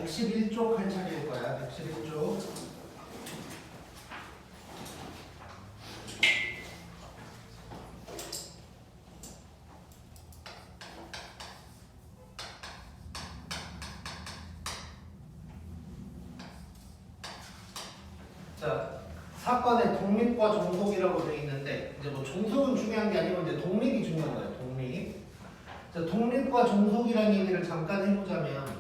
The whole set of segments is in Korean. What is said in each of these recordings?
111쪽 할 차례일 거야. 111쪽. 자, 사건의 독립과 종속이라고 되어 있는데 이제 뭐 종속은 중요한 게 아니고 이제 독립이 중요한 거예요. 독립. 자, 독립과 종속이라는 얘기를 잠깐 해보자면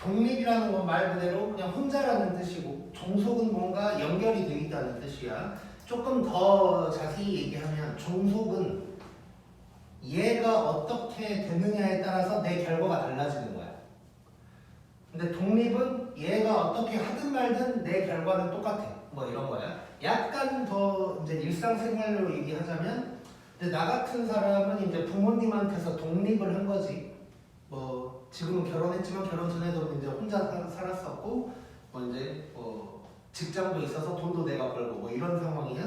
독립이라는 건 말 그대로 그냥 혼자라는 뜻이고 종속은 뭔가 연결이 되어 있다는 뜻이야. 조금 더 자세히 얘기하면 종속은 얘가 어떻게 되느냐에 따라서 내 결과가 달라지는 거야. 근데 독립은 얘가 어떻게 하든 말든 내 결과는 똑같아. 뭐 이런 거야. 약간 더 이제 일상생활로 얘기하자면 이제 나 같은 사람은 이제 부모님한테서 독립을 한 거지. 뭐 지금은 결혼했지만 결혼 전에도 이제 혼자 살았었고 뭐 이제 직장도 있어서 돈도 내가 벌고 뭐 이런 상황이야.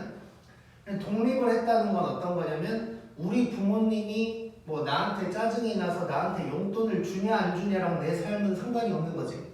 독립을 했다는 건 어떤 거냐면 우리 부모님이 뭐 나한테 짜증이 나서 나한테 용돈을 주냐 안 주냐랑 내 삶은 상관이 없는 거지.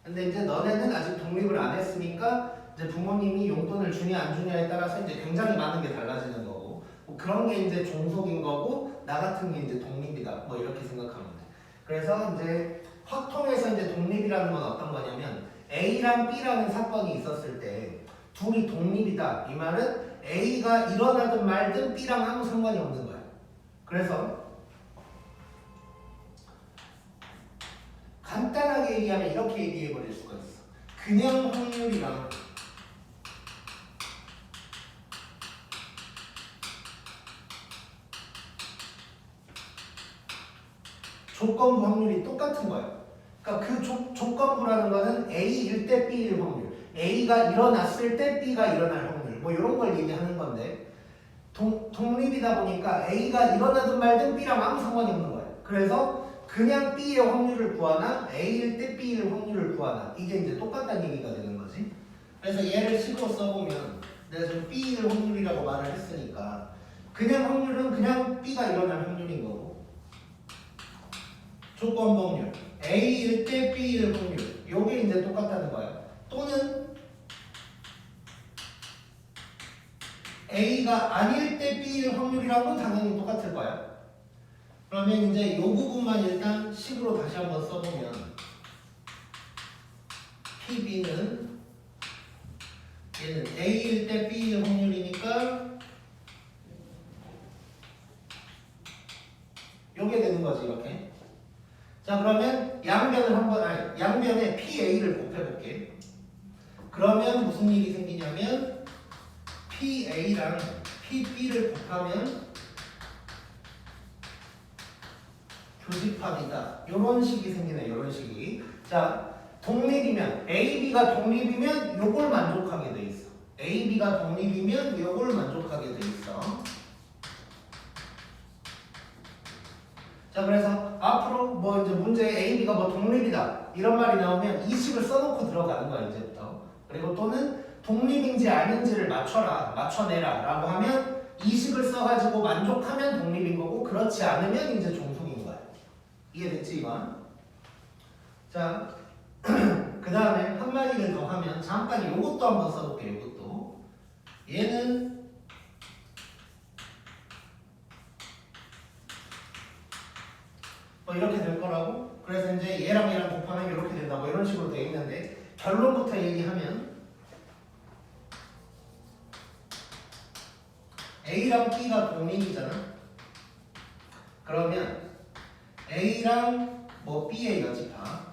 근데 이제 너네는 아직 독립을 안 했으니까 이제 부모님이 용돈을 주냐 안 주냐에 따라서 이제 굉장히 많은 게 달라지는 거고 뭐 그런 게 이제 종속인 거고 나 같은 게 이제 독립이다. 뭐 이렇게 생각하면 돼. 그래서 이제 확통해서 이제 독립이라는 건 어떤 거냐면 A랑 B라는 사건이 있었을 때 둘이 독립이다. 이 말은 A가 일어나든 말든 B랑 아무 상관이 없는 거야. 그래서 간단하게 얘기하면 이렇게 얘기해 버릴 수가 있어. 그냥 확률이랑 조건부 확률이 똑같은 거야. 그러니까 그 조건부라는 거는 A일 때 B일 확률, A가 일어났을 때 B가 일어날 확률, 뭐 이런 걸 얘기하는 건데 독립이다 보니까 A가 일어나든 말든 B랑 아무 상관이 없는 거야. 그래서 그냥 B의 확률을 구하나 A일 때 B일 확률을 구하나 이게 이제 똑같다는 얘기가 되는 거지. 그래서 얘를 식으로 써보면 내가 지금 B일 확률이라고 말을 했으니까 그냥 확률은 그냥 B가 일어날 확률인 거고 조건부 확률 A일 때 B일 확률 요게 이제 똑같다는 거야. 또는 A가 아닐 때 B일 확률이라고 당연히 똑같을 거야. 그러면 이제 이 부분만 일단 식으로 다시 한번 써보면 PB는 얘는 A일 때 B일 확률이니까 요게 되는 거지 이렇게. 자 그러면 양변을 한번 양변에 PA를 곱해볼게. 그러면 무슨 일이 생기냐면 PA랑 PB를 곱하면 교집합이다. 요런 식이 생기네. 요런 식이. 자 독립이면 AB가 독립이면 요걸 만족하게 돼 있어. AB가 독립이면 요걸 만족하게 돼 있어. 자 그래서 앞으로 뭐 이제 문제에 AB가 뭐 독립이다 이런 말이 나오면 이 식을 써놓고 들어가는 거야 이제부터. 그리고 또는 독립인지 아닌지를 맞춰내라 라고 하면 이 식을 써가지고 만족하면 독립인 거고 그렇지 않으면 이제 종속인 거야. 이해됐지 이건? 자 그 다음에 한마디를 더 하면 잠깐 요것도 한번 써볼게요. 요것도 얘는 뭐 이렇게 될 거라고. 그래서 이제 얘랑 얘랑 곱하면 이렇게 된다. 뭐 이런 식으로 돼 있는데 결론부터 얘기하면 A랑 B가 독립이잖아. 그러면 A랑 뭐 B의 여집합,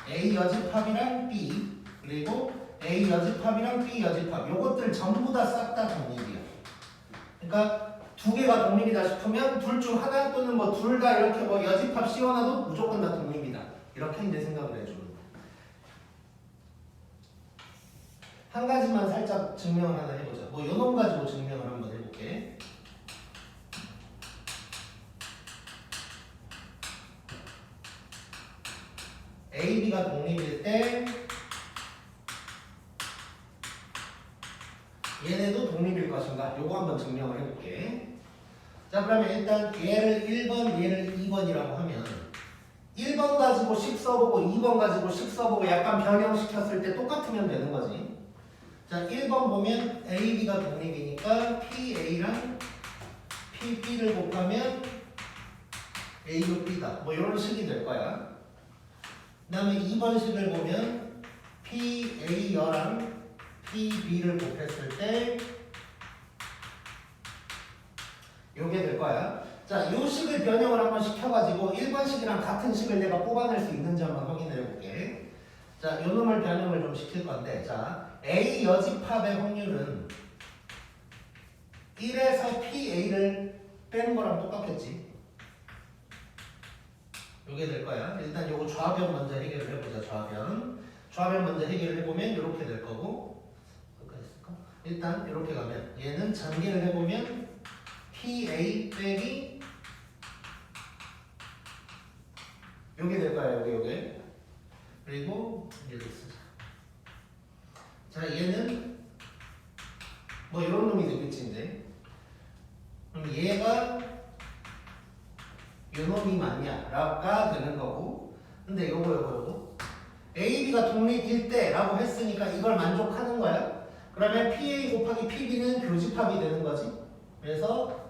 A 여집합이랑 B 그리고 A 여집합이랑 B 여집합 요것들 전부 다 싹 다 독립이야. 그러니까 두 개가 독립이다 싶으면 둘 중 하나 또는 뭐 둘 다 이렇게 뭐 여집합 씌워놔도 무조건 다 독립이다. 이렇게 이제 생각을 해주는 거야. 한 가지만 살짝 증명을 하나 해보자. 뭐 요놈 가지고 증명을 한번 해볼게. A, B가 독립일 때 얘네도 독립일 것인가? 요거 한번 증명을 해볼게. 자 그러면 일단 얘를 1번, 얘를 2번이라고 하면 1번 가지고 식 써보고 2번 가지고 식 써보고 약간 변형시켰을 때 똑같으면 되는 거지. 자, 1번 보면 AB가 독립이니까 PA랑 PB를 곱하면 A로 B다. 뭐 이런 식이 될 거야. 그 다음에 2번 식을 보면 PA여랑 PB를 곱했을 때 요게 될 거야. 자, 요 식을 변형을 한번 시켜가지고 1번 식이랑 같은 식을 내가 뽑아낼 수 있는지 한번 확인해 볼게. 자, 요 놈을 변형을 좀 시킬 건데, 자, A 여집합의 확률은 1에서 PA를 빼는 거랑 똑같겠지. 요게 될 거야. 일단 요거 좌변 먼저 해결을 해보자. 좌변 먼저 해결을 해보면 이렇게 될 거고, 일단 이렇게 가면 얘는 전개를 해보면 PA 빼기 요게 될 거야. 요게 그리고 이렇게 쓰자. 자, 얘는 뭐 이런 놈이 되겠지 이제. 그럼 얘가 요 놈이 맞냐가 되는 거고, 근데 요거 AB가 독립일 때라고 했으니까 이걸 만족하는 거야. 그러면 PA 곱하기 PB는 교집합이 되는 거지. 그래서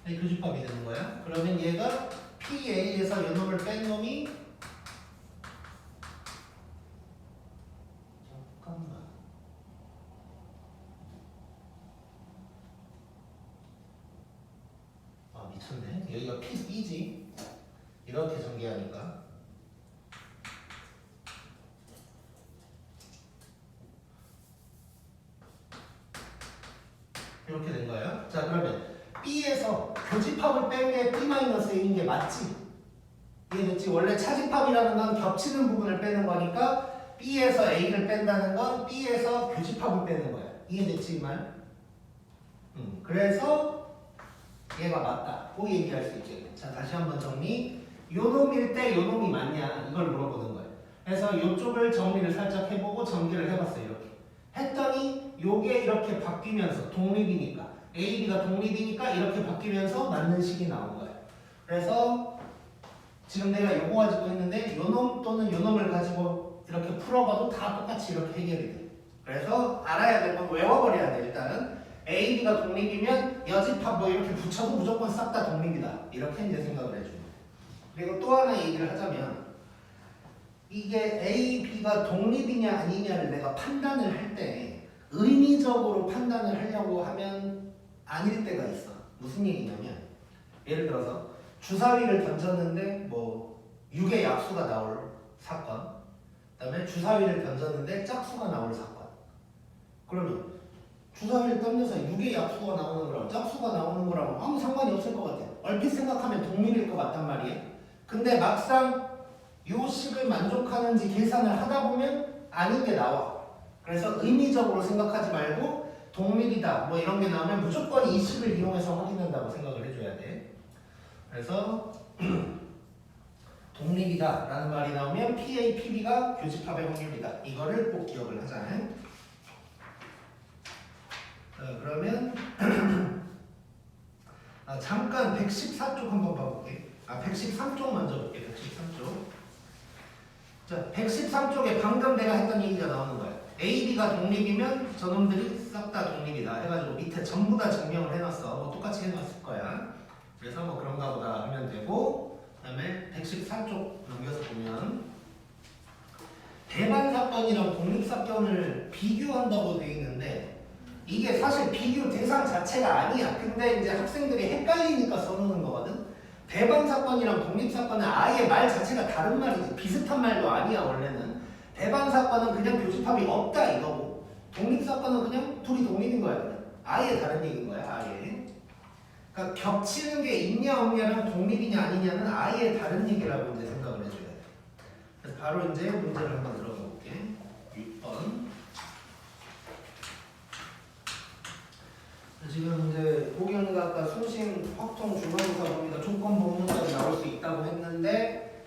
교집합이 되는 거야. 그러면 얘가 PA에서 요 놈을 뺀 놈이 잠깐만. 아, 미쳤네. 여기가 PB지. 이렇게 전개하니까. 이렇게 된 거예요. 자, 그러면 B에서 교집합을 뺀 게 B-A인 게 맞지? 이해됐지? 원래 차집합이라는 건 겹치는 부분을 빼는 거니까 B에서 A를 뺀다는 건 B에서 교집합을 빼는 거야. 이해됐지 이 말? 그래서 얘가 맞다고 얘기할 수 있지. 자, 다시 한번 정리. 요 놈일 때 요 놈이 맞냐 이걸 물어보는 거예요. 그래서 요쪽을 정리를 살짝 해보고 전개를 해봤어요. 이렇게 했더니 요게 이렇게 바뀌면서 독립이니까 AB가 독립이니까 이렇게 바뀌면서 맞는 식이 나온 거예요. 그래서 지금 내가 요거 가지고 했는데 요놈 또는 요놈을 가지고 이렇게 풀어봐도 다 똑같이 이렇게 해결이 돼. 그래서 알아야 될 건 외워버려야 돼. 일단은 AB가 독립이면 여집합 뭐 이렇게 붙여도 무조건 싹 다 독립이다. 이렇게 이제 생각을 해주는 거예요. 그리고 또 하나 얘기를 하자면 이게 A, B가 독립이냐 아니냐를 내가 판단을 할 때 의미적으로 판단을 하려고 하면 아닐 때가 있어. 무슨 얘기냐면 예를 들어서 주사위를 던졌는데 뭐 6의 약수가 나올 사건, 그 다음에 주사위를 던졌는데 짝수가 나올 사건. 그러면 주사위를 던져서 6의 약수가 나오는 거랑 짝수가 나오는 거랑 아무 상관이 없을 것 같아. 얼핏 생각하면 독립일 것 같단 말이에요. 근데 막상 요 식을 만족하는지 계산을 하다 보면 아닌 게 나와. 그래서 의미적으로 생각하지 말고 독립이다 뭐 이런 게 나오면 무조건 이 식을 이용해서 확인한다고 생각을 해줘야 돼. 그래서 독립이다 라는 말이 나오면 PA, PB가 교집합의 확률이다. 이거를 꼭 기억을 하자. 그러면 잠깐 114쪽 한번 봐볼게. 113쪽 먼저 볼게. 113쪽. 자, 113쪽에 방금 내가 했던 얘기가 나오는 거야. AB가 독립이면 저놈들이 싹 다 독립이다 해가지고 밑에 전부 다 증명을 해놨어. 뭐 똑같이 해놨을 거야. 그래서 뭐 그런가 보다 하면 되고, 그 다음에 114쪽 넘겨서 보면 배반 사건이랑 독립 사건을 비교한다고 되어 있는데 이게 사실 비교 대상 자체가 아니야. 근데 이제 학생들이 헷갈리니까 써놓는 거거든. 배반 사건이랑 독립 사건은 아예 말 자체가 다른 말이지. 비슷한 말도 아니야 원래는. 배반 사건은 그냥 교집합이 없다 이거고, 독립 사건은 그냥 둘이 독립인 거야. 그냥. 아예 다른 얘기인 거야. 아예. 그러니까 겹치는 게 있냐 없냐랑 독립이냐 아니냐는 아예 다른 얘기라고 이제 생각을 해줘야 돼. 그래서 바로 이제 문제를 한번 들어가 볼게. 6번. 지금 이제 고경이가 아까 수능 확통 중간고사 보니까 조건 부분까지 나올 수 있다고 했는데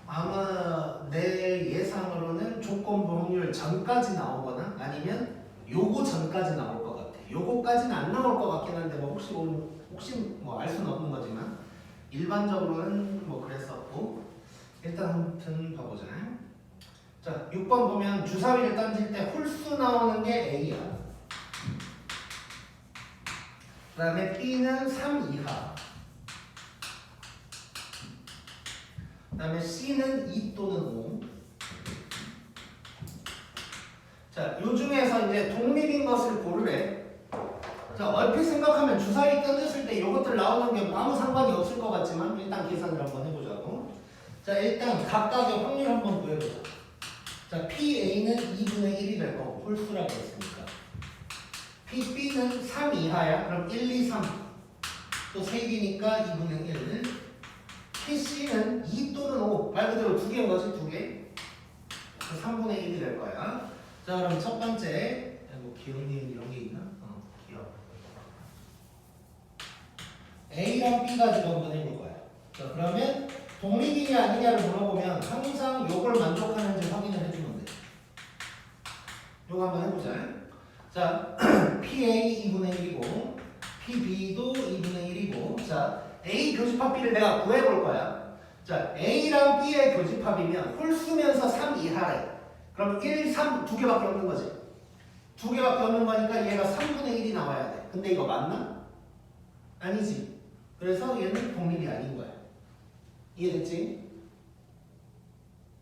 아마 내 예상으로는 조건부 확률 전까지 나오거나 아니면 요거 전까지 나올 것 같아. 요거까지는 안 나올 것 같긴 한데 뭐 혹시 뭐 알 수는 없는 거지만 일반적으로는 뭐 그랬었고 일단 아무튼 봐보자. 자 6번 보면 주사위를 던질 때 홀수 나오는 게 A야. 그 다음에 B는 3 이하. 그 다음에 C는 2 또는 5. 자, 요 중에서 이제 독립인 것을 고르래. 자, 얼핏 생각하면 주사위 던졌을 때 요것들 나오는 게 아무 상관이 없을 것 같지만 일단 계산을 한번 해보자고. 자, 일단 각각의 확률 한번 구해보자. 자, PA는 2분의 1이 될 거고 홀수라고 했으니까. PB는 3 이하야. 그럼 1, 2, 3. 또 3개니까 2분의 1. PC는 2 또는 5. 말 그대로 2개인 거지, 2개. 3분의 1이 될 거야. 자, 그럼 첫 번째. 뭐 기억 니은 이런 게 있나? 기억. A랑 B 가지고 한번 해볼 거야. 자, 그러면 독립이냐 아니냐를 물어보면 항상 요걸 만족하는지 확인을 해주면 돼. 요거 한번 해보자. 자, PA 2분의 1이고 PB도 2분의 1이고 자, A 교집합 B를 내가 구해볼 거야. 자, A랑 B의 교집합이면 홀수면서 3 이하래. 그럼 1, 3 두 개밖에 없는 거지. 두 개밖에 없는 거니까 얘가 3분의 1이 나와야 돼. 근데 이거 맞나? 아니지. 그래서 얘는 독립이 아닌 거야. 이해됐지?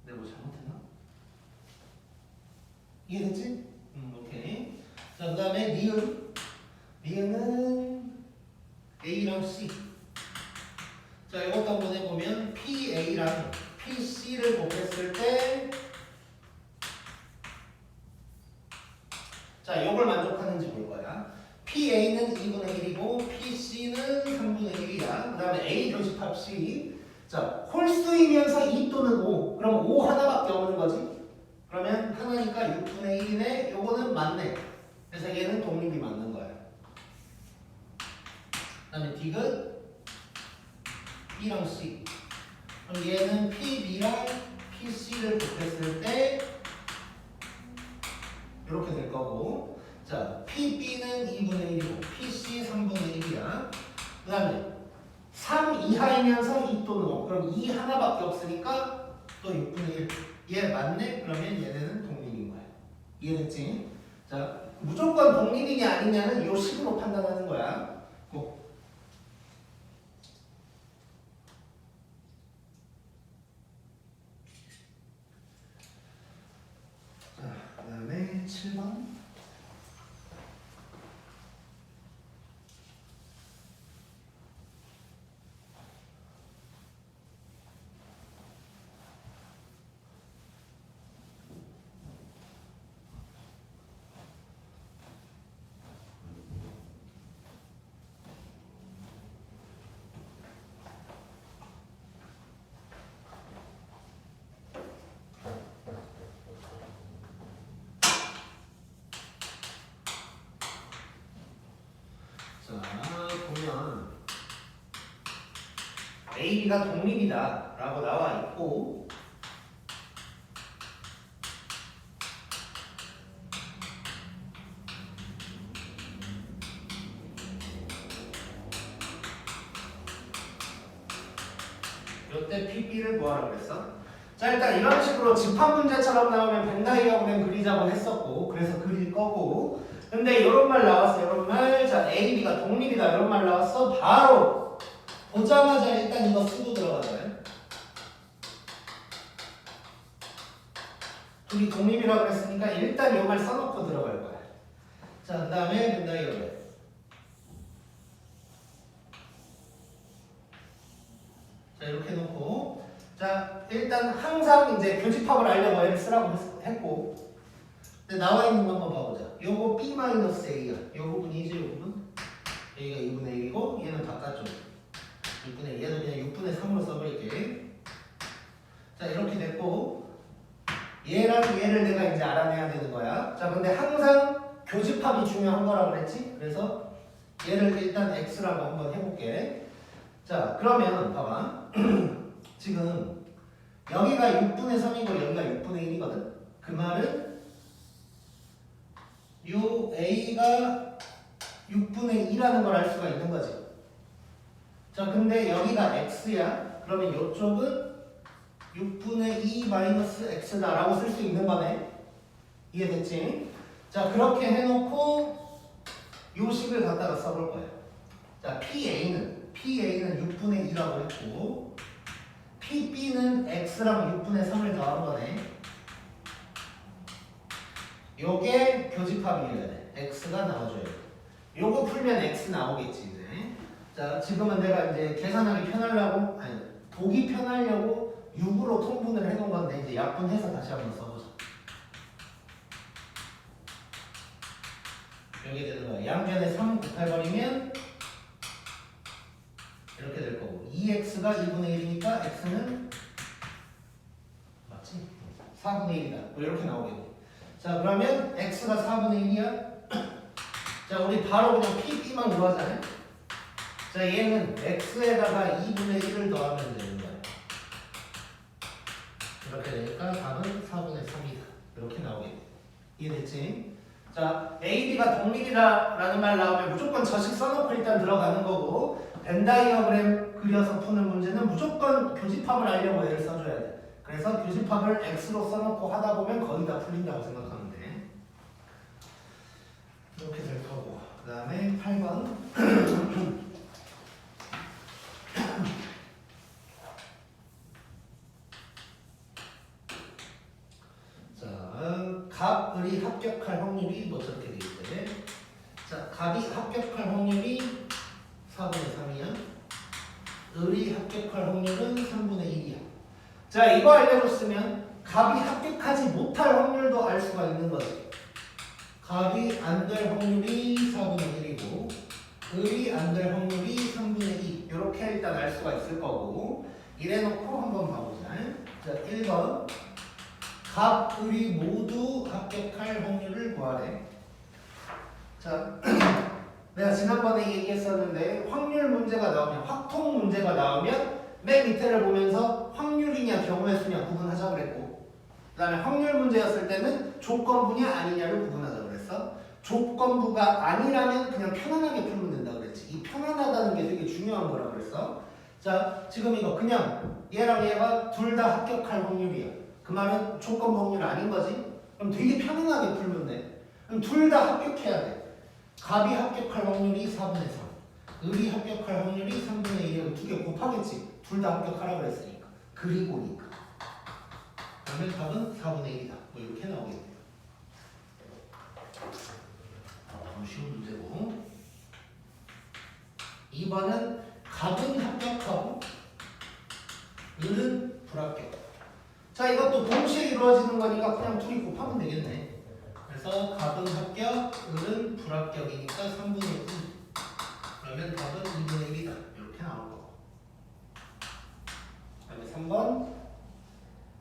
내가 뭐 잘못했나? 이해됐지? 오케이. 자, 그 다음에 니은. 니은은 A랑 C. 자, 이것도 한번 해보면 PA랑 PC를 곱했을 때 자, 요걸 만족하는지 볼 거야. PA는 2분의 1이고 PC는 3분의 1이야. 그 다음에 A 교집합 C. 자, 홀수이면서 2 또는 5. 그럼 5 하나밖에 없는 거지. 그러면 하나니까 6분의 1이네. 요거는 맞네. 그래서 얘는 독립이 맞는 거야. 그 다음에 디귿 B랑 C. 그럼 얘는 PB랑 PC를 곱했을 때 이렇게 될 거고, 자, PB는 2분의 1이고 PC 3분의 1이야. 그 다음에 3 이하이면서 2 또는 5. 그럼 2 하나밖에 없으니까 또 6분의 1. 얘 맞네? 그러면 얘네는 독립인 거야. 이해됐지? 자, 무조건 독립이냐 아니냐는 이 식으로 판단하는 거야. 고. 자, 그 다음에 7번. 자, 보면 A, B가 독립이다 라고 나와 있고 이때 PB를 뭐하라고 그랬어? 자, 일단 이런 식으로 집합 문제처럼 나오면 벤다이어그램 그리자고 했었고 그래서 그릴 거고 근데 이런 말 나왔어. 이런 말. 자, A, B가 독립이다 이런 말 나왔어. 바로 보자마자 일단 이거 쓰고 들어가자. 둘이 독립이라고 그랬으니까 일단 이 말 써놓고 들어갈 거야. 자, 그 다음에 벤다이어그램. 자, 이렇게 놓고 자, 일단 항상 이제 교집합을 알려고 얘를 쓰라고 했고 근데 나와 있는 거 한번 봐보자. 요거 B-A야. 요 부분이지, 요 부분. A가 2분의 1이고 얘는 바깥쪽 6분의 1. 얘는 그냥 6분의 3으로 써버릴게. 자, 이렇게 됐고 얘랑 얘를 내가 이제 알아내야 되는 거야. 자, 근데 항상 교집합이 중요한 거라고 그랬지? 그래서 얘를 일단 X라고 한번 해볼게. 자, 그러면 봐봐. 지금 여기가 6분의 3이고 여기가 6분의 1이거든. 그 말은 요 A가 6분의 2라는 걸 알 수가 있는 거지. 자, 근데 여기가 x야. 그러면 이쪽은 6분의 2 마이너스 x다라고 쓸 수 있는 거네. 이해됐지? 자, 그렇게 해놓고 요 식을 갖다가 써볼 거예요. 자, PA는 6분의 2라고 했고 PB는 x랑 6분의 3을 더한 거네. 요게 교집합이어야 돼. x가 나와줘야 돼. 요거 풀면 x 나오겠지 이제. 자, 지금은 내가 이제 계산하기 편하려고 보기 편하려고 6으로 통분을 해놓은 건데 이제 약분해서 다시 한번 써보자. 이렇게 되는 거야. 양변에 3 곱해버리면 이렇게 될 거고 2x가 2분의 1이니까 x는 맞지? 4분의 1이다. 뭐 이렇게 나오겠네. 자, 그러면 x가 4분의 1이야. 자, 우리 바로 그냥 PB만 구하자네. 자, 얘는 x에다가 2분의 1을 더하면 되는 거야. 이렇게 되니까 답은 4분의 3이다. 이렇게 나오겠네. 이해됐지? 자, A, B가 동립이라는 말 나오면 무조건 저식 써놓고 일단 들어가는 거고 벤 다이어그램 그려서 푸는 문제는 무조건 교집합을 하려고 얘를 써줘야 돼. 그래서 교집합을 X로 써놓고 하다 보면 거의 다 풀린다고 생각하면 돼. 이렇게 될 거고 그 다음에 8번 자, 갑을이 합격할 확률이 뭐 저렇게 돼 있대. 자, 갑이 합격할 확률이 4분의 3이야. 을이 합격할 확률은 3분의 1이야. 자, 이거 알려줬으면 갑이 합격하지 못할 확률도 알 수가 있는 거지. 갑이 안 될 확률이 4분의 1이고 을이 안 될 확률이 3분의 2 이렇게 일단 알 수가 있을 거고 이래놓고 한번 봐보자. 자, 1번 갑, 을이 모두 합격할 확률을 구하래. 자, 내가 지난번에 얘기했었는데 확률 문제가 나오면 확통 문제가 나오면 맨 밑에를 보면서 확률이냐 경우의 수냐 구분하자 그랬고 그 다음에 확률 문제였을 때는 조건부냐 아니냐를 구분하자 그랬어. 조건부가 아니라면 그냥 편안하게 풀면 된다 그랬지. 이 편안하다는 게 되게 중요한 거라 그랬어. 자, 지금 이거 그냥 얘랑 얘가 둘 다 합격할 확률이야. 그 말은 조건부 확률 아닌 거지? 그럼 되게 편안하게 풀면 돼. 그럼 둘 다 합격해야 돼. 갑이 합격할 확률이 4분의 3 을이 합격할 확률이 3분의 1이고 두 개 곱하겠지. 둘 다 합격하라고 그랬으니까. 그리고니까. 그러면 답은 4분의 1이다. 뭐 이렇게 나오겠네요. 좀 쉬운 문제고 2번은 갑은 합격하고 을은 불합격. 자, 이것도 동시에 이루어지는 거니까 그냥 둘이 곱하면 되겠네. 그래서 갑은 합격, 을은 불합격이니까 3분의 2. 그러면 답은 2분의 1이다. 이렇게 나올 거고. 그다음에 3번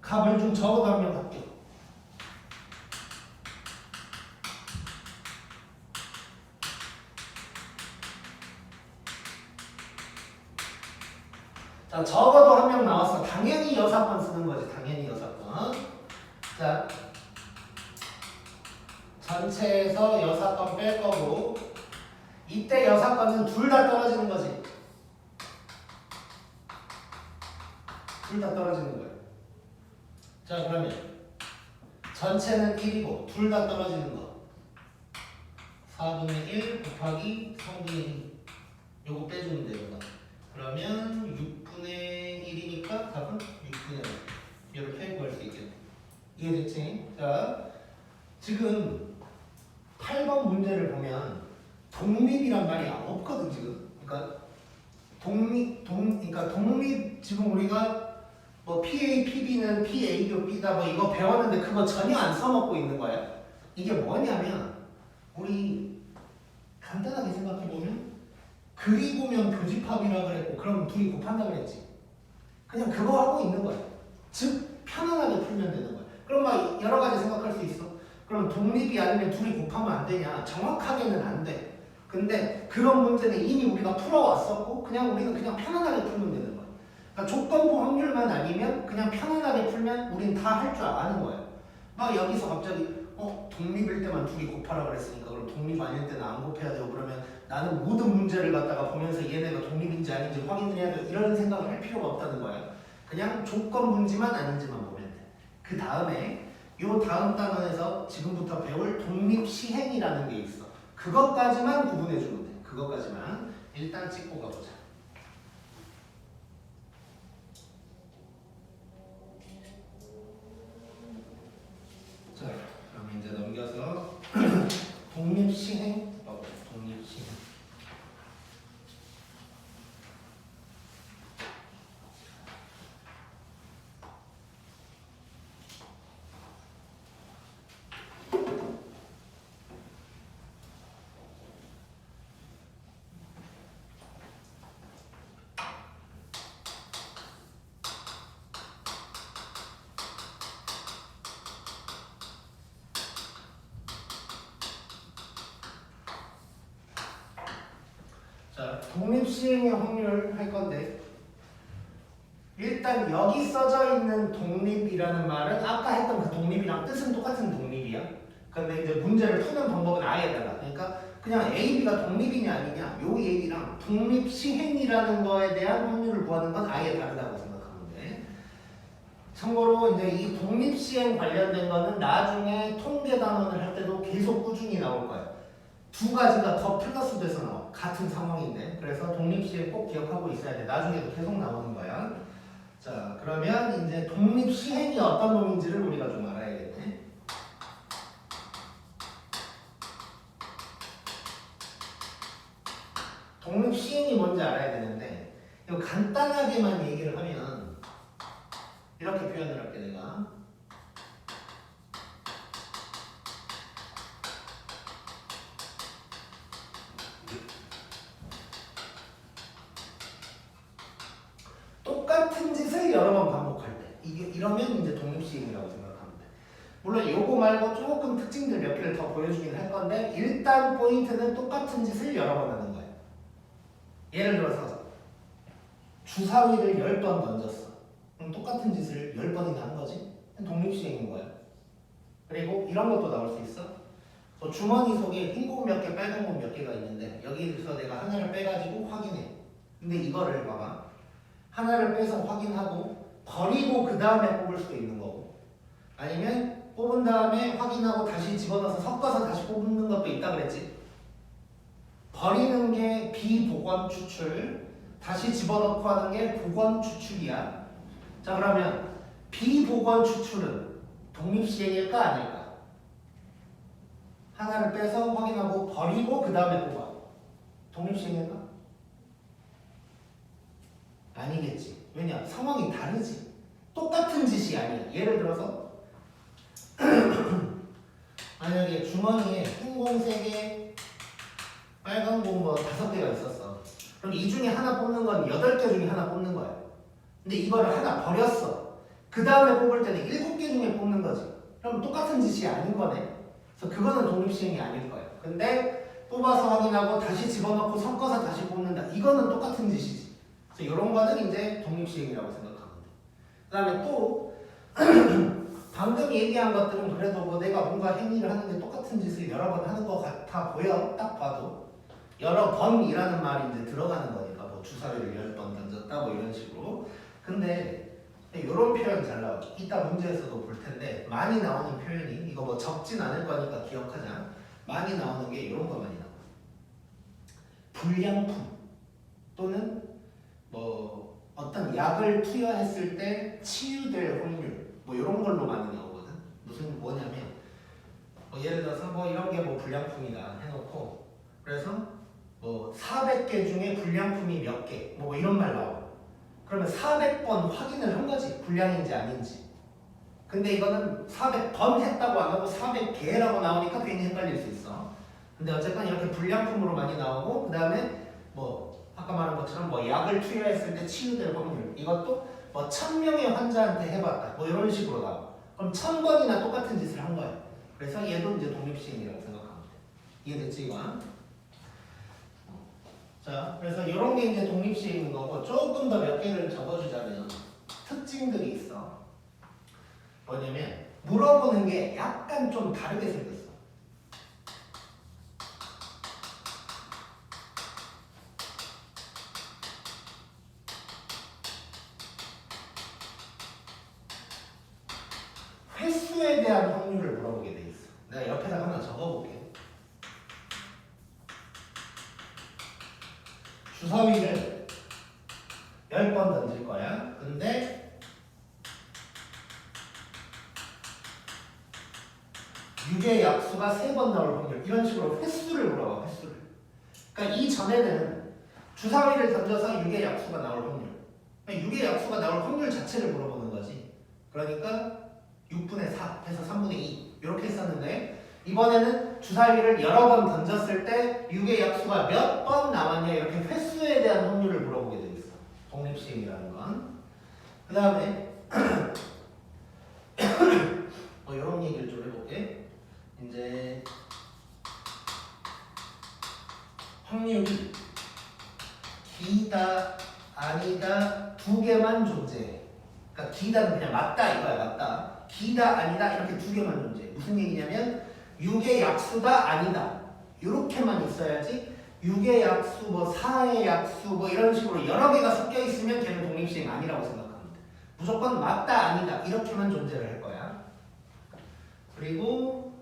갑을 중 적어도 한 명 합격. 자, 적어도 한 명 나왔어. 당연히 여사건 쓰는 거지. 당연히 여사건. 자, 전체에서 여사건 뺄 거고 이때 여사건은 둘 다 떨어지는 거지. 둘 다 떨어지는 거야. 자, 그러면 전체는 1이고 둘 다 떨어지는 거 4분의 1 곱하기 3분의 2 요거 빼주면 돼요. 그러면 6분의 1이니까 답은 6분의 1 이렇게 구할 수 있겠네. 이해됐지? 자, 지금 8번 문제를 보면 독립이란 말이 없거든 지금. 그러니까 독립 지금 우리가 뭐 PA, PB는 PA 교 B다 뭐 이거 배웠는데 그거 전혀 안 써먹고 있는 거야. 이게 뭐냐면 우리 간단하게 생각해 보면 그리고면 교집합이라 그랬고 그럼 둘이 곱한다 그랬지. 그냥 그거 하고 있는 거야. 즉 편안하게 풀면 되는 거야. 그럼 막 여러 가지 생각할 수 있어. 그럼 독립이 아니면 둘이 곱하면 안 되냐? 정확하게는 안 돼. 근데 그런 문제는 이미 우리가 풀어왔었고 그냥 우리는 그냥 편안하게 풀면 되는 거야. 그러니까 조건부 확률만 아니면 그냥 편안하게 풀면 우린 다 할 줄 아는 거야. 막 여기서 갑자기 독립일 때만 둘이 곱하라 그랬으니까 그럼 독립 아닐 때는 안 곱해야 되고 그러면 나는 모든 문제를 갖다가 보면서 얘네가 독립인지 아닌지 확인을 해야 돼. 이런 생각을 할 필요가 없다는 거야. 그냥 조건분지만 아닌지만 보면 돼. 그 다음에 요 다음 단원에서 지금부터 배울 독립시행이라는 게 있어. 그것까지만 구분해 주면 돼. 그것까지만. 일단 찍고 가보자. 자, 그럼 이제 넘겨서 독립시행. 독립시행. 자, 독립시행의 확률 할 건데 일단 여기 써져 있는 독립이라는 말은 아까 했던 그 독립이랑 뜻은 똑같은 독립이야. 근데 이제 문제를 푸는 방법은 아예 달라. 그러니까 그냥 A, B가 독립이냐 아니냐 요 얘기랑 독립시행이라는 거에 대한 확률을 구하는 건 아예 다르다고 생각하면 돼. 참고로 이제 이 독립시행 관련된 거는 나중에 통계 단원을 할 때도 계속 꾸준히 나올 거야. 두 가지가 더 플러스 돼서 나와. 같은 상황인데. 그래서 독립시행 꼭 기억하고 있어야 돼. 나중에도 계속 나오는 거야. 자, 그러면 이제 독립시행이 어떤 놈인지를 우리가 좀 알아야겠네. 독립시행이 뭔지 알아야 되는데 이거 간단하게만 얘기를 하면 이렇게 표현을 할게 내가. 똑같은 짓을 여러 번 반복할 때 이러면 이제 독립시행이라고 생각하면 돼. 물론 요거 말고 조금 특징들 몇 개를 더 보여주긴 할 건데 일단 포인트는 똑같은 짓을 여러 번 하는 거야. 예를 들어서 주사위를 10번 던졌어. 그럼 똑같은 짓을 10번이나 한 거지? 독립시행인 거야. 그리고 이런 것도 나올 수 있어. 주머니 속에 흰 공 몇 개, 빨간 공 몇 개가 있는데 여기서 내가 하나를 빼가지고 확인해. 근데 이거를 봐봐. 하나를 빼서 확인하고 버리고 그 다음에 뽑을 수도 있는 거고 아니면 뽑은 다음에 확인하고 다시 집어넣어서 섞어서 다시 뽑는 것도 있다 그랬지. 버리는 게 비복원 추출, 다시 집어넣고 하는 게 복원 추출이야. 자, 그러면 비복원 추출은 독립시행일까 아닐까? 하나를 빼서 확인하고 버리고 그 다음에 뽑아. 독립시행일까? 아니겠지. 왜냐? 상황이 다르지. 똑같은 짓이 아니야. 예를 들어서 만약에 주머니에 흰 공 3개, 빨간 공 뭐 5개가 있었어. 그럼 이 중에 하나 뽑는 건 8개 중에 하나 뽑는 거야. 근데 이거를 하나 버렸어. 그 다음에 뽑을 때는 7개 중에 뽑는 거지. 그럼 똑같은 짓이 아닌 거네. 그래서 그거는 독립시행이 아닐 거야. 근데 뽑아서 확인하고 다시 집어넣고 섞어서 다시 뽑는다. 이거는 똑같은 짓이지. 그래서 이런 거는 이제 독립시행이라고 생각하면 돼. 그 다음에 또 방금 얘기한 것들은 그래도 뭐 내가 뭔가 행위를 하는데 똑같은 짓을 여러 번 하는 것 같아 보여. 딱 봐도 여러 번이라는 말이 이제 들어가는 거니까 뭐 주사위를 10번 던졌다 뭐 이런 식으로. 근데 이런 표현 잘 나와. 이따 문제에서도 볼 텐데 많이 나오는 표현이 이거 뭐 적진 않을 거니까 기억하자. 많이 나오는 게 이런 거 많이 나와. 불량품 또는 뭐 어떤 약을 투여했을 때 치유될 확률 뭐 이런 걸로 많이 나오거든. 무슨 뭐냐면 예를 들어서 뭐 이런 게 뭐 불량품이다 해놓고 그래서 뭐 400개 중에 불량품이 몇 개 뭐 이런 말 나와. 그러면 400번 확인을 한 거지. 불량인지 아닌지. 근데 이거는 400번 했다고 안 하고 400개라고 나오니까 괜히 헷갈릴 수 있어. 근데 어쨌든 이렇게 불량품으로 많이 나오고 그 다음에 뭐 아까 말한 것처럼 뭐 약을 투여했을 때 치유될 확률 이것도 뭐 1000명의 환자한테 해봤다 뭐 이런 식으로 나와. 그럼 1000번이나 똑같은 짓을 한 거야. 그래서 얘도 이제 독립시행이라고 생각하면 돼. 이해됐지 이거? 자, 그래서 이런 게 이제 독립시행인 거고 조금 더 몇 개를 적어주자면 특징들이 있어. 뭐냐면 물어보는 게 약간 좀 다르게 생겼어. 대한 확률을 물어보게 돼 있어. 내가 옆에다가 하나 적어볼게. 주사위를 10번 던질 거야. 근데 6의 약수가 3번 나올 확률. 이런 식으로 횟수를 물어봐. 횟수를. 그러니까 이전에는 주사위를 던져서 6의 약수가 나올 확률. 그러니까 6의 약수가 나올 확률 자체를 물어보는 거지. 그러니까 6분의 4 해서 3분의 2 이렇게 했었는데 이번에는 주사위를 여러 번 던졌을 때 6의 약수가 몇 번 나왔냐 이렇게 횟수에 대한 확률을 물어보게 돼 있어. 독립시행이라는 건. 그 다음에 이런 얘기를 좀 해볼게. 이제 확률이 기다 아니다 두 개만 존재해. 그러니까 기다는 그냥 맞다 이거야. 맞다. 기다 아니다 이렇게 두 개만 존재해. 무슨 얘기냐면 6의 약수가 아니다 이렇게만 있어야지 6의 약수 뭐 4의 약수 뭐 이런 식으로 여러 개가 섞여 있으면 걔는 독립시행 아니라고 생각하면 돼. 무조건 맞다 아니다 이렇게만 존재를 할 거야. 그리고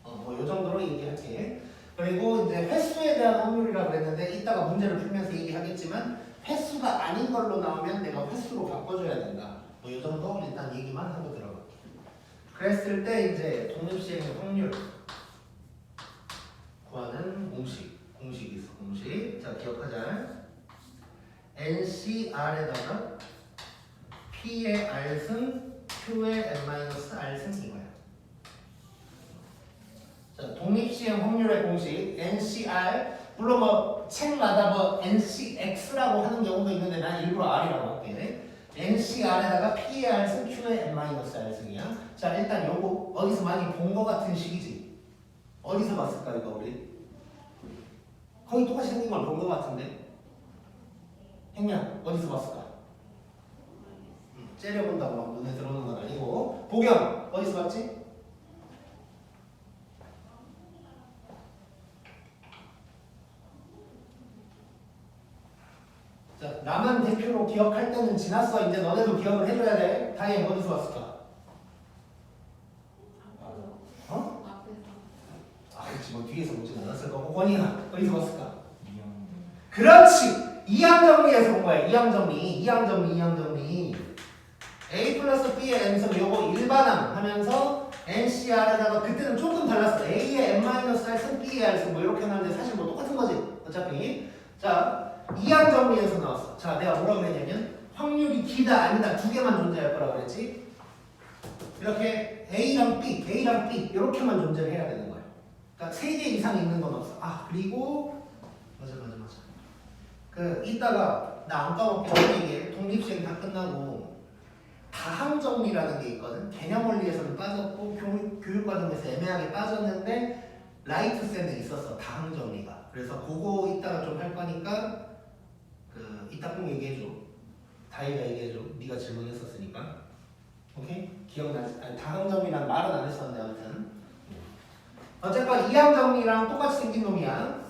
뭐 요 정도로 얘기할게. 그리고 이제 횟수에 대한 확률이라 그랬는데 이따가 문제를 풀면서 얘기하겠지만 횟수가 아닌 걸로 나오면 내가 횟수로 바꿔줘야 된다. 뭐 요 정도 일단 얘기만 하고 들어갈게. 그랬을 때 이제 독립시행의 확률 구하는 공식이 있어. 공식. 자 기억하자. NCR에다가 P의 R승 Q의 N-R승 이거야. 자, 독립시행 확률의 공식 NCR. 물론 뭐 책마다 뭐 NCX라고 하는 경우도 있는데 난 일부러 R이라고 할게. NCR에다가 P의 R승 Q의 N-R승이야. 자 일단 요거 어디서 많이 본 거 같은 식이지. 어디서 봤을까 이거 우리? 거의 똑같이 생긴 걸 본 거 같은데. 행량 어디서 봤을까? 째려본다고 막 눈에 들어오는 건 아니고. 보경 어디서 봤지? 자, 나만 대표로 기억할 때는 지났어. 이제 너네도 기억을 해줘야 돼. 다혜 어디서 봤을까? 어? 아, 그렇지. 뭐 뒤에서 보진 않았을 거고. 권이나 어디서 봤을까? 그렇지. 이항 정리에서 본 거야. 이항 정리. A 플러스 B의 N승 요거 일반항 하면서 NCR에다가 그때는 조금 달랐어. A의 N-R승 B의 R승 뭐 이렇게 나왔는데 사실 뭐 똑같은 거지. 어차피. 자, 이항 정리에서 나왔어. 자, 내가 뭐라고 했냐면 확률이 기다 아니다 두 개만 존재할 거라고 그랬지. 이렇게 A랑 B 이렇게만 존재를 해야 되는 거야. 그러니까 3개 이상 있는 건 없어. 아, 그리고 맞아. 그 이따가 나 안 까먹게 이게 독립시행 다 끝나고 다항 정리라는 게 있거든. 개념 원리에서는 빠졌고 교육 과정에서 애매하게 빠졌는데 라이트 쌤에 있었어. 다항 정리가. 그래서 그거 이따가 좀 할 거니까 그 이따 꼭 얘기해줘. 다희가 얘기해줘. 네가 질문했었으니까. 오케이? 기억나지? 아니 다항 정리란 말은 안 했었는데 아무튼 어쨌건 이항 정리랑 똑같이 생긴 놈이야.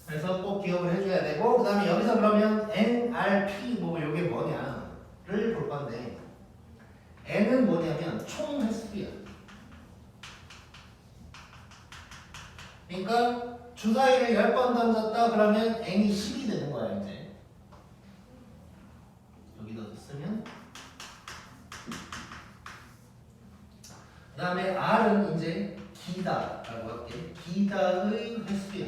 그래서 꼭 기억을 해줘야 되고 그 다음에 여기서 그러면 NRP 뭐 요게 뭐냐를 볼 건데 N은 뭐냐면 총 횟수야. 그러니까 주사위를 10번 던졌다 그러면 N이 10이 되는 거야 이제. 여기다 쓰면 그 다음에 R은 이제 기다라고 할게. 기다의 횟수야.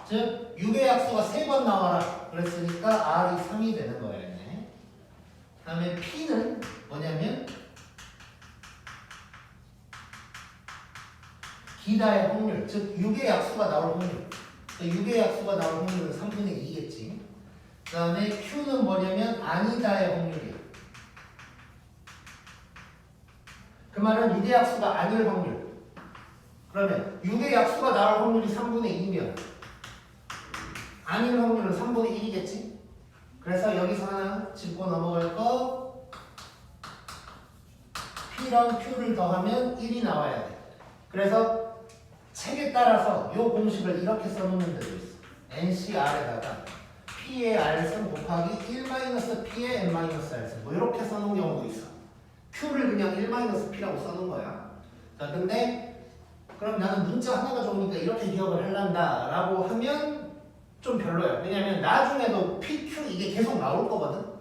즉 6의 약수가 3번 나와라 그랬으니까 R이 3이 되는 거야 이제. 그 다음에 P는 뭐냐면 기다의 확률, 즉 6의 약수가 나올 확률. 6의 약수가 나올 확률은 3분의 2겠지. 그 다음에 Q는 뭐냐면 아니다의 확률이야. 그 말은 6의 약수가 아닐 확률. 그러면 6의 약수가 나올 확률이 3분의 2면 아닐 확률은 3분의 1이겠지. 그래서 여기서 하나 짚고 넘어갈 거 P랑 Q를 더하면 1이 나와야 돼. 그래서 책에 따라서 이 공식을 이렇게 써놓는 데도 있어. NCR에다가 P의 R승 곱하기 1-P의 N-R승 뭐 이렇게 써놓은 경우도 있어. Q를 그냥 1-P라고 써놓은 거야. 자, 근데 그럼 나는 문자 하나가 좋으니까 이렇게 기억을 하란다 라고 하면 좀 별로야. 왜냐면 나중에도 PQ 이게 계속 나올 거거든.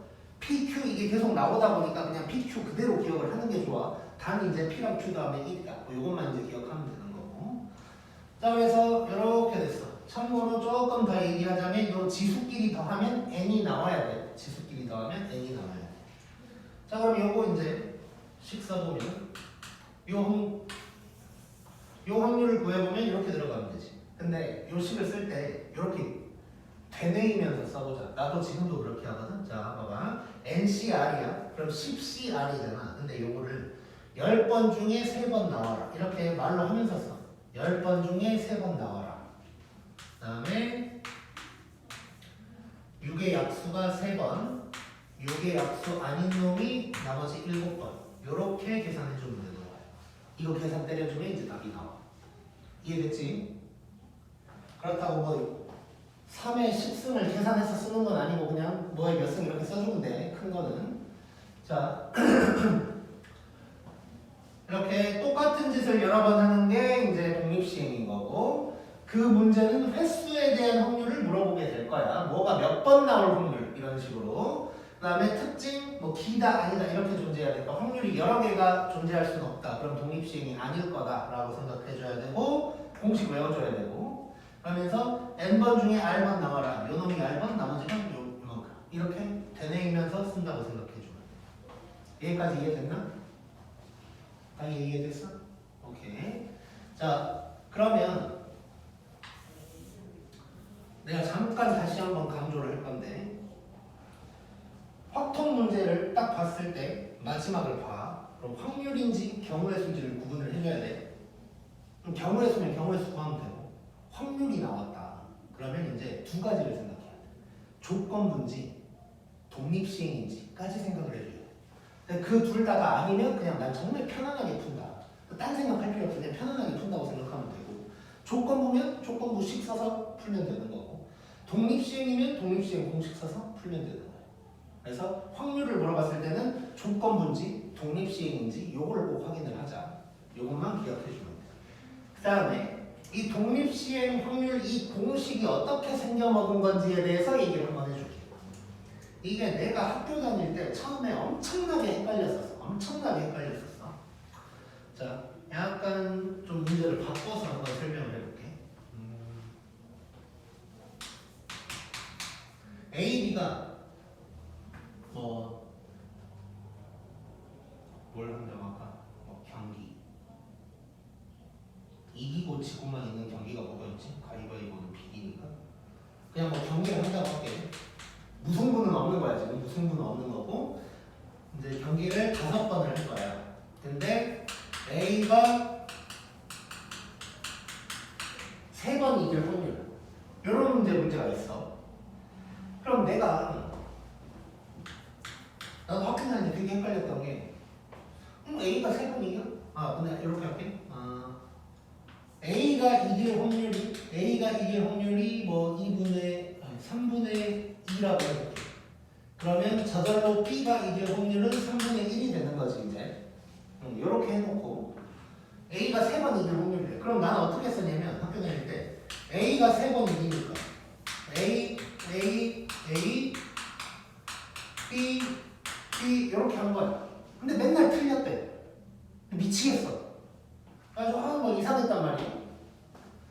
PQ 이게 계속 나오다 보니까 그냥 PQ 그대로 기억을 하는 게 좋아. 단 이제 P랑 Q 다음에 1이다. 이것만 이제 기억하면 되는 거고. 자, 그래서 이렇게 됐어. 참고로 조금 더 얘기하자면 이 지수끼리 더하면 n이 나와야 돼. 지수끼리 더하면 n이 나와야 돼. 자, 그럼 요거 이제 식 써보면 요 확률을 구해보면 이렇게 들어가면 되지. 근데 요 식을 쓸 때 이렇게 되뇌이면서 써보자. 나도 지금도 그렇게 하거든. 자, 봐봐. NCR이야. 그럼 10CR이잖아. 근데 요거를 10번 중에 3번 나와라. 이렇게 말로 하면서 써. 10번 중에 3번 나와라. 그 다음에 6의 약수가 3번, 6의 약수 아닌 놈이 나머지 7번. 요렇게 계산해주면 되는 거야. 이거 계산 때려주면 이제 답이 나와. 이해됐지? 그렇다고 뭐 3의 10승을 계산해서 쓰는 건 아니고 그냥 뭐에 몇 승 이렇게 써주면 돼. 큰 거는. 자, 이렇게 똑같은 짓을 여러 번 하는 게 이제 독립시행인 거고, 그 문제는 횟수에 대한 확률을 물어보게 될 거야. 뭐가 몇 번 나올 확률 이런 식으로. 그 다음에 특징, 뭐 기다 아니다 이렇게 존재해야 될까. 확률이 여러 개가 존재할 수는 없다. 그럼 독립시행이 아닐 거다라고 생각해줘야 되고, 공식 외워줘야 되고, 그러면서 n번 중에 r번 나와라. 요 놈이 r번, 나머지는 요만큼. 이렇게 되뇌이면서 쓴다고 생각해주면 돼. 여기까지 이해됐나? 다 이해됐어? 오케이. 자, 그러면 내가 잠깐 다시 한번 강조를 할 건데, 확통 문제를 딱 봤을 때 마지막을 봐. 그럼 확률인지 경우의 수인지를 구분을 해줘야 돼. 그럼 경우의 수면 경우의 수 구하면 되고, 확률이 나왔다. 그러면 이제 두 가지를 생각해야 돼. 조건부인지 독립시행인지까지 생각을 해줘야 돼. 그 둘 다가 아니면 그냥 난 정말 편안하게 푼다. 딴 생각할 필요 없이 그냥 편안하게 푼다고 생각하면 되고, 조건부면 조건부식 써서 풀면 되는 거고, 독립시행이면 독립시행 공식 써서 풀면 되는 거예요. 그래서 확률을 물어봤을 때는 조건부인지 독립시행인지 요거를 꼭 확인을 하자. 요것만 기억해 주면 돼요. 그 다음에 이 독립시행 확률 이 공식이 어떻게 생겨먹은 건지에 대해서 얘기를 한번 해줄게요. 이게 내가 학교 다닐 때 처음에 엄청나게 헷갈렸었어. 자, 약간 좀 문제를 바꿔서 한번 설명을 해볼게. A, B가 뭘 한다고 할까? 경기. 이기고 지고만 있는 경기가 뭐가 있지? 가위바위보는 비기니까. 그냥 뭐 경기를 한다고 할게. 무승부는 없는 거야, 지금. 무승부는 없는 거고. 이제 경기를 5번을 할 거야. 근데 A가 3번 이길 확률. 이런 문제가 있어. 그럼 나도 학교 다닐 때 되게 헷갈렸던 게, A가 3번 이겨? 근데 이렇게 할게. A가 이길 확률이 뭐 3분의 2라고 해볼게. 그러면 저절로 B가 이길 확률은 3분의 1이 되는 거지, 이제. 이렇게 해놓고, A가 3번 이길 확률이래. 그럼 나는 어떻게 쓰냐면, 학교 다닐 때, A가 3번 이기니까, A, B, 이렇게 한 거야. 근데 맨날 틀렸대. 미치겠어. 그래서 뭐 이상했단 말이야.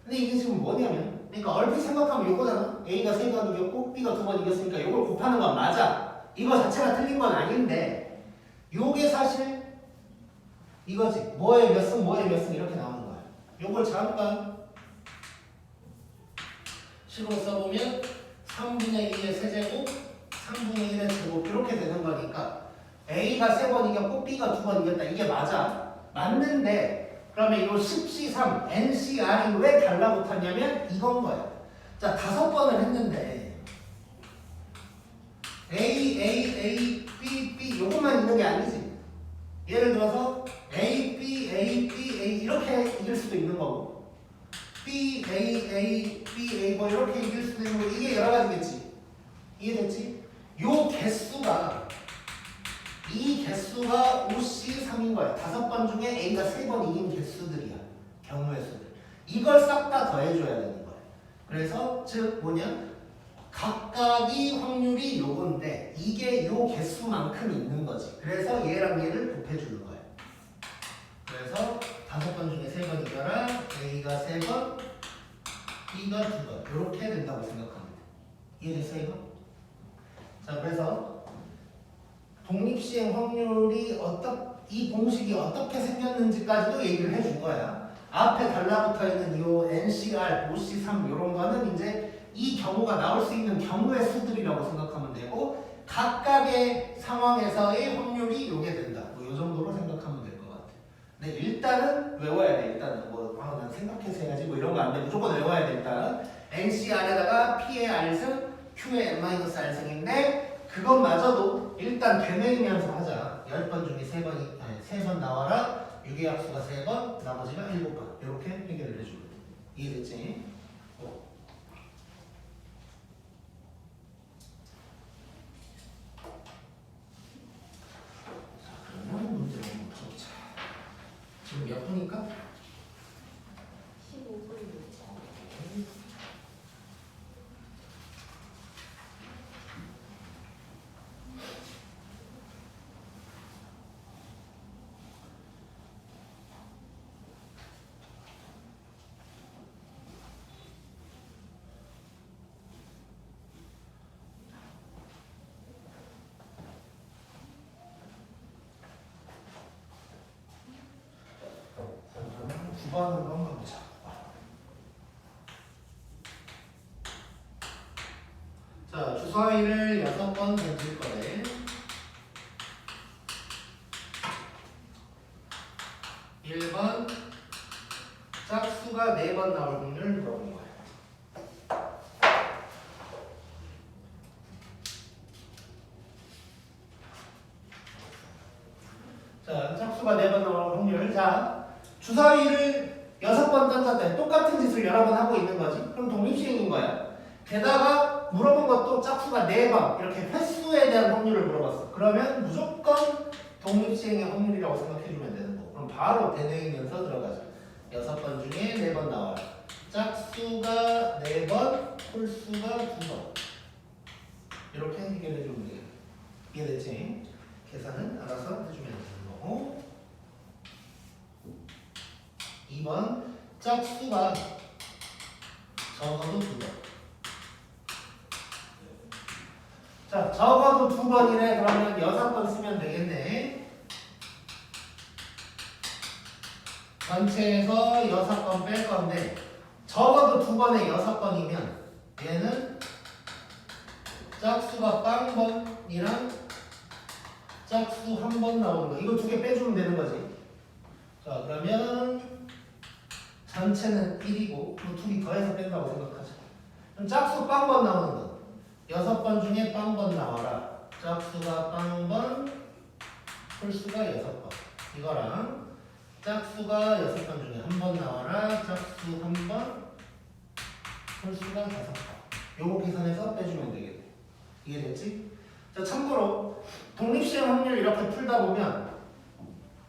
근데 이게 지금 뭐냐면, 그러니까 얼핏 생각하면 이거잖아. A가 3번 이겼고 B가 2번 이겼으니까 이걸 곱하는 건 맞아. 이거 자체가 틀린 건 아닌데, 요게 사실 이거지. 뭐에 몇 승 이렇게 나오는 거야. 요걸 잠깐 식으로 써보면 3분의 2의 세제곱, 3분의 1의 제곱 이렇게 되는 거니까 A가 3번 이겼고 B가 2번 이겼다. 이게 맞아. 맞는데 그러면 이 10C3, NCR이 왜 달라붙었냐면 이건 거야. 자, 5번을 했는데 A, B 요것만 있는 게 아니지. 예를 들어서 A, B 이렇게 이길 수도 있는 거고, B, A 뭐 이렇게 이길 수도 있는 거고, 이게 여러 가지겠지. 이해됐지? 이 개수가 개수가 OC 3인 거야. 5번 중에 A가 3번 이긴 개수들이야. 경우의 수들. 이걸 싹 다 더해줘야 되는 거야. 그래서 즉 뭐냐? 각각이 확률이 요건데 이게 요 개수만큼 있는 거지. 그래서 얘랑 얘를 곱해주는 거야. 그래서 5번 중에 3번 이거랑 A가 3번, B가 2번 이렇게 된다고 생각하면 돼. 이해됐어 이거? 자 그래서 독립시행 확률이 이 공식이 어떻게 생겼는지까지도 얘기를 해준 거야. 앞에 달라붙어 있는 요 NCR, OC3 이런 거는 이제 이 경우가 나올 수 있는 경우의 수들이라고 생각하면 되고 각각의 상황에서의 확률이 요게 된다. 뭐 요 정도로 생각하면 될 것 같아. 근데 일단은 외워야 돼. 일단은 난 생각해서 해야지 뭐 이런 거 안 돼. 무조건 외워야 돼. 일단 NCR에다가 P의 R승, Q의 N-R승인데 그것마저도 일단 되뇌이면서 하자. 10번 중에 3번 나와라. 유기의 합수가 3번, 나머지가 7번. 이렇게 해결을 해주면 돼. 이해됐지? 문제를 한번 풀어보자. 지금 몇 분일까? 15분이죠. 번을 한번 가보자. 자, 주사위를 6번 던질 거래. 1번 짝수가 4번 나올 확률을 물어본 거야. 자, 짝수가 4번 나올 확률. 자, 주사위를 6번 던졌대. 똑같은 짓을 여러 번 하고 있는 거지. 그럼 독립시행인 거야. 게다가 물어본 것도 짝수가 4번 이렇게 횟수에 대한 확률을 물어봤어. 그러면 무조건 독립시행의 확률이라고 생각해주면 되는 거고. 그럼 바로 되뇌이면서 들어가자. 6번 중에 4번 나와요. 짝수가 4번, 홀수가 2번. 이렇게 해결해주면 돼요. 이해됐지? 계산은 알아서 해주면 되는 거고. 2번 짝수가 적어도 2번. 자, 적어도 2번이래. 그러면 6번 쓰면 되겠네. 전체에서 6번 뺄 건데 적어도 2번에 6번이면 얘는 짝수가 빵번이랑 짝수 1번 나오는 거. 이거 2개 빼주면 되는 거지. 자, 그러면 전체는 1이고 그 둘이 더해서 뺀다고 생각하자. 그럼 짝수 빵번 나오는 거. 6번 중에 빵번 나와라. 짝수가 빵번, 홀수가 6번. 이거랑 짝수가 6번 중에 1번 나와라. 짝수 1번, 홀수가 5번. 요거 계산해서 빼주면 되겠네. 이해됐지? 자, 참고로 독립시행 확률 이렇게 풀다 보면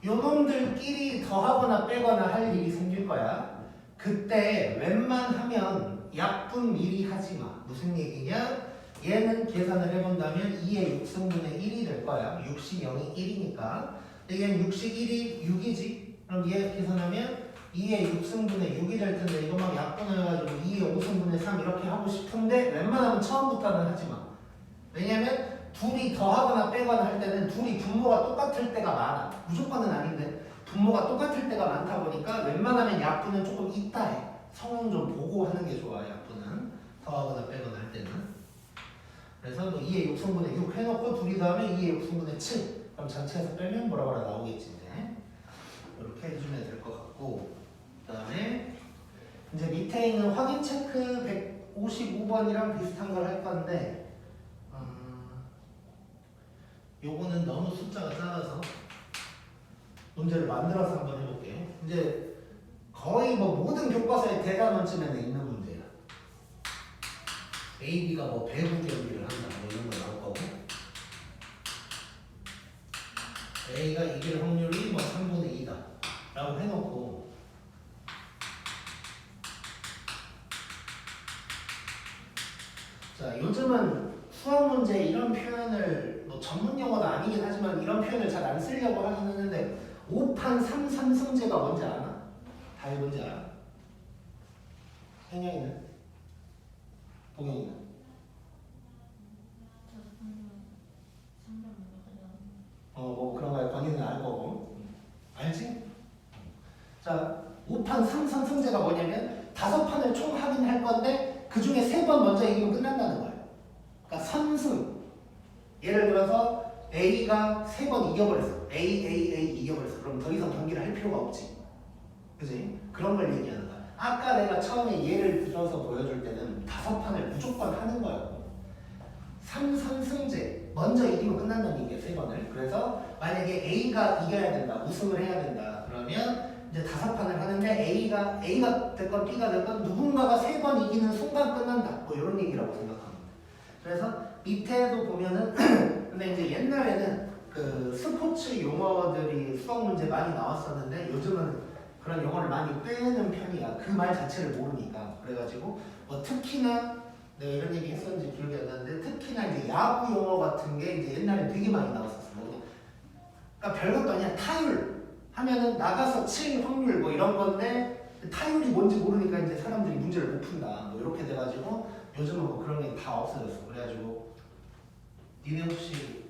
요놈들끼리 더하거나 빼거나 할 일이 생길 거야. 그때 웬만하면 약분 미리 하지 마. 무슨 얘기냐? 얘는 계산을 해본다면 2의 6승분의 1이 될 거야. 6씩 0이 1이니까. 얘는 6씩 1이 6이지. 그럼 얘 계산하면 2의 6승분의 6이 될 텐데 이거 막 약분해가지고 2의 5승분의 3 이렇게 하고 싶은데 웬만하면 처음부터는 하지 마. 왜냐면 둘이 더하거나 빼거나 할 때는 둘이 분모가 똑같을 때가 많아. 무조건은 아닌데 분모가 똑같을 때가 많다 보니까 웬만하면 약분은 조금 이따 해. 성은 좀 보고 하는 게 좋아. 약분은 더하거나 빼거나 할 때는. 그래서 뭐 2의 6승분의 6 해놓고 둘이 더하면 2의 6승분의 7. 그럼 전체에서 빼면 뭐라 나오겠지. 네. 이렇게 해주면 될 것 같고, 그 다음에 이제 밑에 있는 확인 체크 155번이랑 비슷한 걸 할 건데 요거는 너무 숫자가 작아서 문제를 만들어서 한번 해볼게요. 이제 거의 뭐 모든 교과서의 대단원쯤에는 있는 문제야. A, B가 뭐 배구 경기를 한다 뭐 이런 거 나올 거고 A가 이길 확률이 뭐 3분의 2다 라고 해놓고 자 요즘은 수학 문제 이런 표현을 뭐 전문 용어도 아니긴 하지만 이런 표현을 잘 안 쓰려고 하긴 하는데 5판 3 3승제가 뭔지 아나? 답이 뭔지 알아? 행영이는? 동영이는? 뭐 그런 거야. 권위는 알 거고. 알지? 자, 5판 3 3승제가 뭐냐면 5판을 총 확인할 건데 그 중에 3번 먼저 이기면 끝난다는 거예요. 그러니까 선승. 예를 들어서 A가 3번 이겨버렸어. A 이겨버렸어. 그럼 더 이상 경기를 할 필요가 없지. 그지? 그런 걸 얘기하는 거야. 아까 내가 처음에 예를 들어서 보여줄 때는 5판을 무조건 하는 거였고 3선승제 먼저 이기면 끝난다는 얘기야. 3번을. 그래서 만약에 A가 이겨야 된다. 우승을 해야 된다. 그러면 이제 5판을 하는데 A가 됐건 B가 됐건 누군가가 3번 이기는 순간 끝난다. 뭐 이런 얘기라고 생각합니다. 그래서 밑에도 보면은 근데 이제 옛날에는 그 스포츠 용어들이 수학 문제 많이 나왔었는데 요즘은 그런 용어를 많이 빼는 편이야. 그 말 자체를 모르니까. 그래가지고 뭐 특히나 내가 이런 얘기 했었는지 기억이 안 나는데 특히나 이제 야구 용어 같은 게 이제 옛날에 되게 많이 나왔었어. 그러니까 별것도 아니야. 타율 하면은 나가서 칠 확률 뭐 이런 건데 타율이 뭔지 모르니까 이제 사람들이 문제를 못 푼다. 뭐 이렇게 돼가지고 요즘은 뭐 그런 게 다 없어졌어. 그래가지고 니네 혹시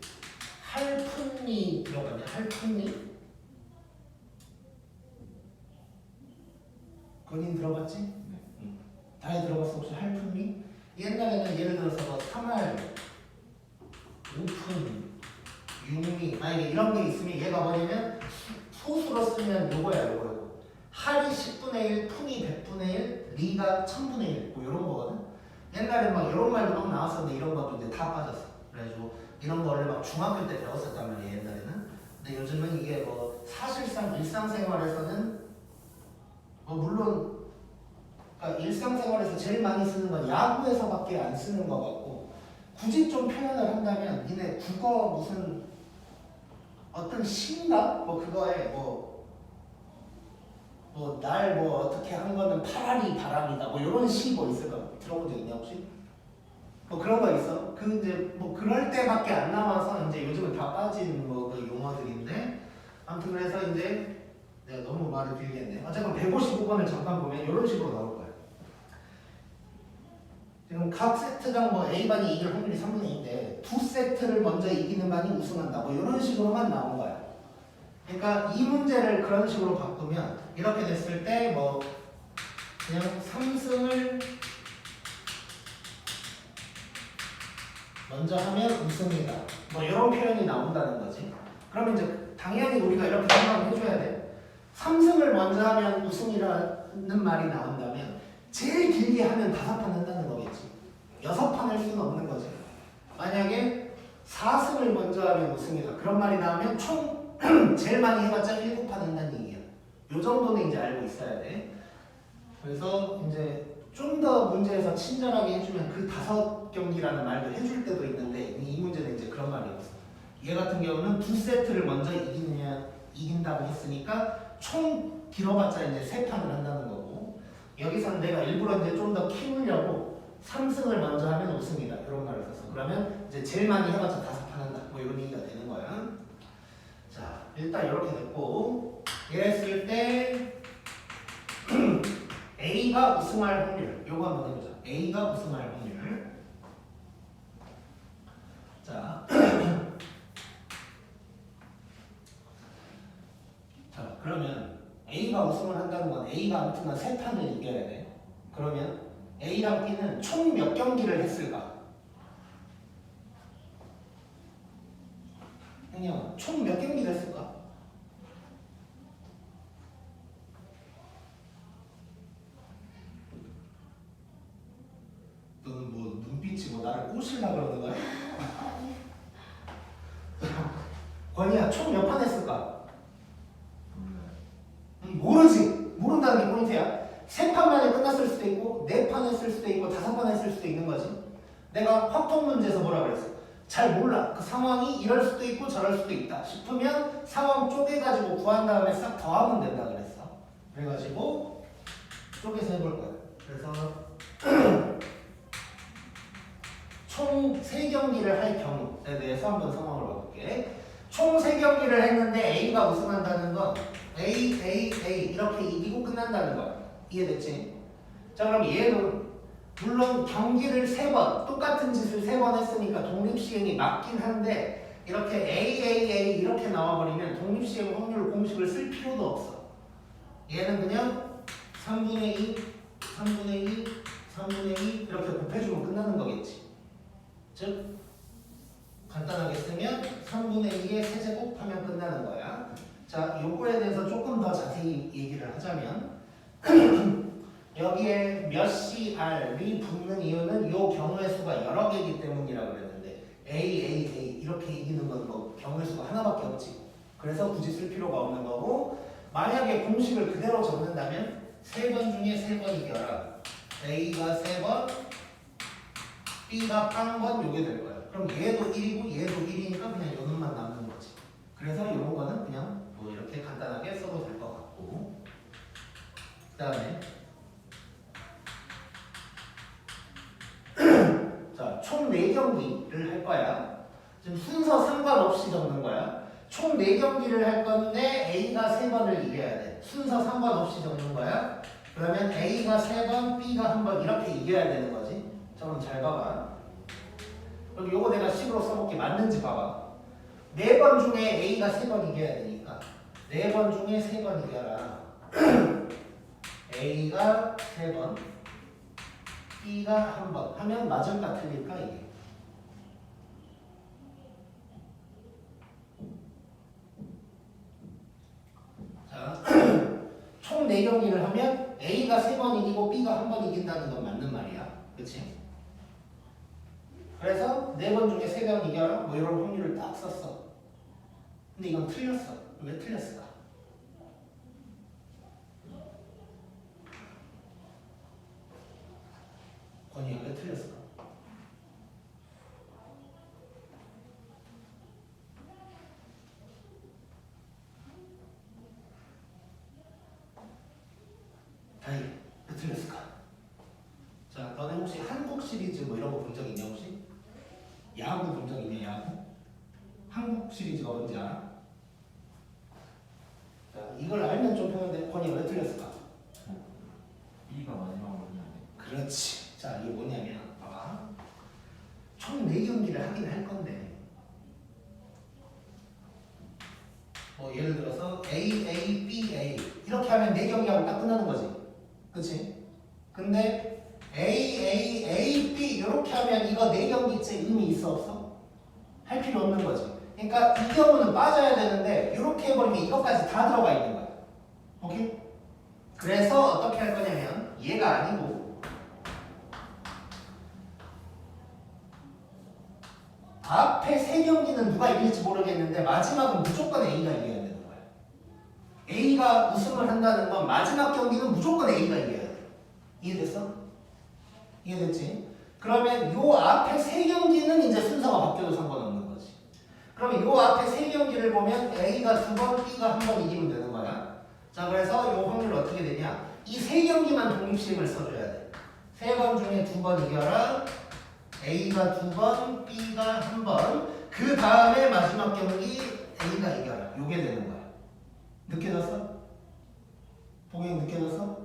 할푼니 들어봤냐? 할푼니? 건인 들어봤지? 응. 다혜 들어봤어? 혹시 할푼니? 옛날에는 예를 들어서 뭐 3할, 5푼, 6미 만약에 이런 게 있으면 얘가 뭐냐면 소수로 쓰면 요거야 요거 할이 10분의 1, 푼이 100분의 1, 리가 1000분의 1 뭐 이런 거거든. 옛날에 막 이런 말도 막 나왔었는데 이런 것도 이제 다 빠졌어. 그래가지고 이런 거를 막 중학교 때 배웠었단 말이야 옛날에는. 근데 요즘은 이게 뭐 사실상 일상생활에서는 뭐 물론 그러니까 일상생활에서 제일 많이 쓰는 건 야구에서밖에 안 쓰는 거 같고 굳이 좀 표현을 한다면 니네 국어 무슨 어떤 시인가? 뭐 그거에 날 뭐 어떻게 한 거는 파라리 바람이다 뭐 이런 시 뭐 있을까? 들어본 적 있냐 혹시? 뭐 그런 거 있어? 그 이제 뭐 그럴 때밖에 안 나와서 이제 요즘은 다 빠진 뭐 그 용어들인데 아무튼 그래서 이제 내가 너무 말을 길게 했네. 어쨌든 155번을 잠깐 보면 이런 식으로 나올 거야. 지금 각 세트당 뭐 A반이 이길 확률이 3분의 2인데 두 세트를 먼저 이기는 반이 우승한다. 뭐 이런 식으로만 나온 거야. 그러니까 이 문제를 그런 식으로 바꾸면 이렇게 됐을 때 뭐 그냥 3승을 먼저 하면 우승이다. 뭐 이런 표현이 나온다는 거지. 그러면 이제 당연히 우리가 이렇게 생각을 해줘야 돼. 3승을 먼저 하면 우승이라는 말이 나온다면 제일 길게 하면 5판 한다는 거겠지. 6판 할 수는 없는 거지. 만약에 4승을 먼저 하면 우승이다. 그런 말이 나오면 총 제일 많이 해봤자 7판 한다는 얘기야. 요 정도는 이제 알고 있어야 돼. 그래서 이제 좀 더 문제에서 친절하게 해주면 그 5경기라는 말도 해줄 때도 있는데 이 문제는 이제 그런 말이 없어. 얘 같은 경우는 두 세트를 먼저 이긴다고 했으니까 총 길어봤자 이제 3판을 한다는 거고 여기서는 내가 일부러 이제 좀 더 키우려고 3승을 먼저 하면 우승이다 이런 말을 썼어. 그러면 이제 제일 많이 해봤자 5판 한다 뭐 이런 얘기가 되는 거야. 자 일단 이렇게 됐고 이랬을 때 A가 우승할 확률 요거 한번 해보자. A가 우승할 확률. 자, 자 그러면 A가 우승을 한다는 건 A가 아무튼간 3판을 이겨야 돼. 그러면 A랑 B는 총 몇 경기를 했을까? 형님 총 몇 경기를 했을까? 너는 뭐 눈빛이 뭐 나를 꼬실라 그러는 거야? 권이야 총 몇 판 했을까? 모르지. 모른다는 게 포인트야. 3판 만에 끝났을 수도 있고 4판 했을 수도 있고 5판 했을 수도 있는 거지. 내가 확통 문제에서 뭐라 그랬어? 잘 몰라. 그 상황이 이럴 수도 있고 저럴 수도 있다 싶으면 상황 쪼개가지고 구한 다음에 싹 더하면 된다 그랬어. 그래가지고 쪼개서 해볼 거야. 그래서 총 3경기를 할 경우에 대해서 한번 상황을 봐볼게. 총 3경기를 했는데 A가 우승한다는 건 A 이렇게 이기고 끝난다는 거야. 이해됐지? 자, 그럼 얘는 물론 경기를 3번 똑같은 짓을 3번 했으니까 독립시행이 맞긴 한데 이렇게 A 이렇게 나와버리면 독립시행 확률 공식을 쓸 필요도 없어. 얘는 그냥 3분의 2 이렇게 곱해주면 끝나는 거겠지. 즉 간단하게 쓰면 3분의 2의 세제곱 하면 끝나는 거야. 자, 요거에 대해서 조금 더 자세히 얘기를 하자면 여기에 몇 CR이 붙는 이유는 요 경우의 수가 여러 개이기 때문이라고 그랬는데 A 이렇게 이기는 건 뭐 경우의 수가 하나밖에 없지. 그래서 굳이 쓸 필요가 없는 거고, 만약에 공식을 그대로 적는다면 3번 중에 3번 이겨라. A가 3번, B가 1번 요게 될 거야. 그럼 얘도 1이고 얘도 1이니까 그냥 요 놈만 남는 거지. 그래서 이런 거는 그냥 뭐 이렇게 간단하게 써도 될 것 같고, 그 다음에 자, 총 4경기를 할 거야. 지금 순서 상관없이 적는 거야. 총 4경기를 할 건데 A가 3번을 이겨야 돼. 순서 상관없이 적는 거야. 그러면 A가 3번, B가 1번 이렇게 이겨야 되는 거지. 자, 그럼 잘 봐봐. 여기 요거 내가 식으로 써볼게. 맞는지 봐봐. 4번 중에 A가 3번 이겨야 되니까 4번 중에 3번 이겨라. A가 3번, B가 1번 하면 맞을까 틀릴까 이게. 자, 총 4경기를 하면 A가 3번 이기고 B가 1번 이긴다는 건 맞는 말이야. 그치? 그래서 4번 중에 3번 이겨라 뭐 이런 확률을 딱 썼어. 근데 이건 틀렸어. 왜 틀렸을까? 건이가 왜 틀렸을까? 다이 왜 틀렸을까? 자, 너네 혹시 한국 시리즈 뭐 이런 거 본 적 있냐 혹시? 야구 본 적 있냐 야구? 한국 시리즈가 뭔지 알아? 자, 이걸 알면 좀 편한데 건이가 왜 틀렸을까? B가 마지막으로 했는데. 그렇지. 자, 이게 뭐냐면 봐봐. 총 4경기를 하긴 할 건데 뭐 예를 들어서 A, B 이렇게 하면 4경기하고 딱 끝나는 거지. 그치? 근데 A, B 이렇게 하면 이거 4경기째 의미 있어 없어? 할 필요 없는 거지. 그러니까 이 경우는 빠져야 되는데 이렇게 해버리면 이것까지 다 들어가 있는 거야. 오케이? 그래서 어떻게 할 거냐면 얘가 아니고 앞에 3경기는 누가 이길지 모르겠는데 마지막은 무조건 A가 이겨야 되는 거야. A가 우승을 한다는 건 마지막 경기는 무조건 A가 이겨야 돼. 이해됐어? 이해됐지? 그러면 요 앞에 3경기는 이제 순서가 바뀌어도 상관없는 거지. 그러면 요 앞에 3경기를 보면 A가 2번, B가 1번 이기면 되는 거야. 자, 그래서 요 확률 어떻게 되냐? 이 3경기만 독립시행을 써줘야 돼. 3번 중에 2번 이겨라. A가 2번, B가 1번. 그 다음에 마지막 경기 A가 이겨라. 요게 되는 거야. 느껴졌어? 동행 느껴졌어?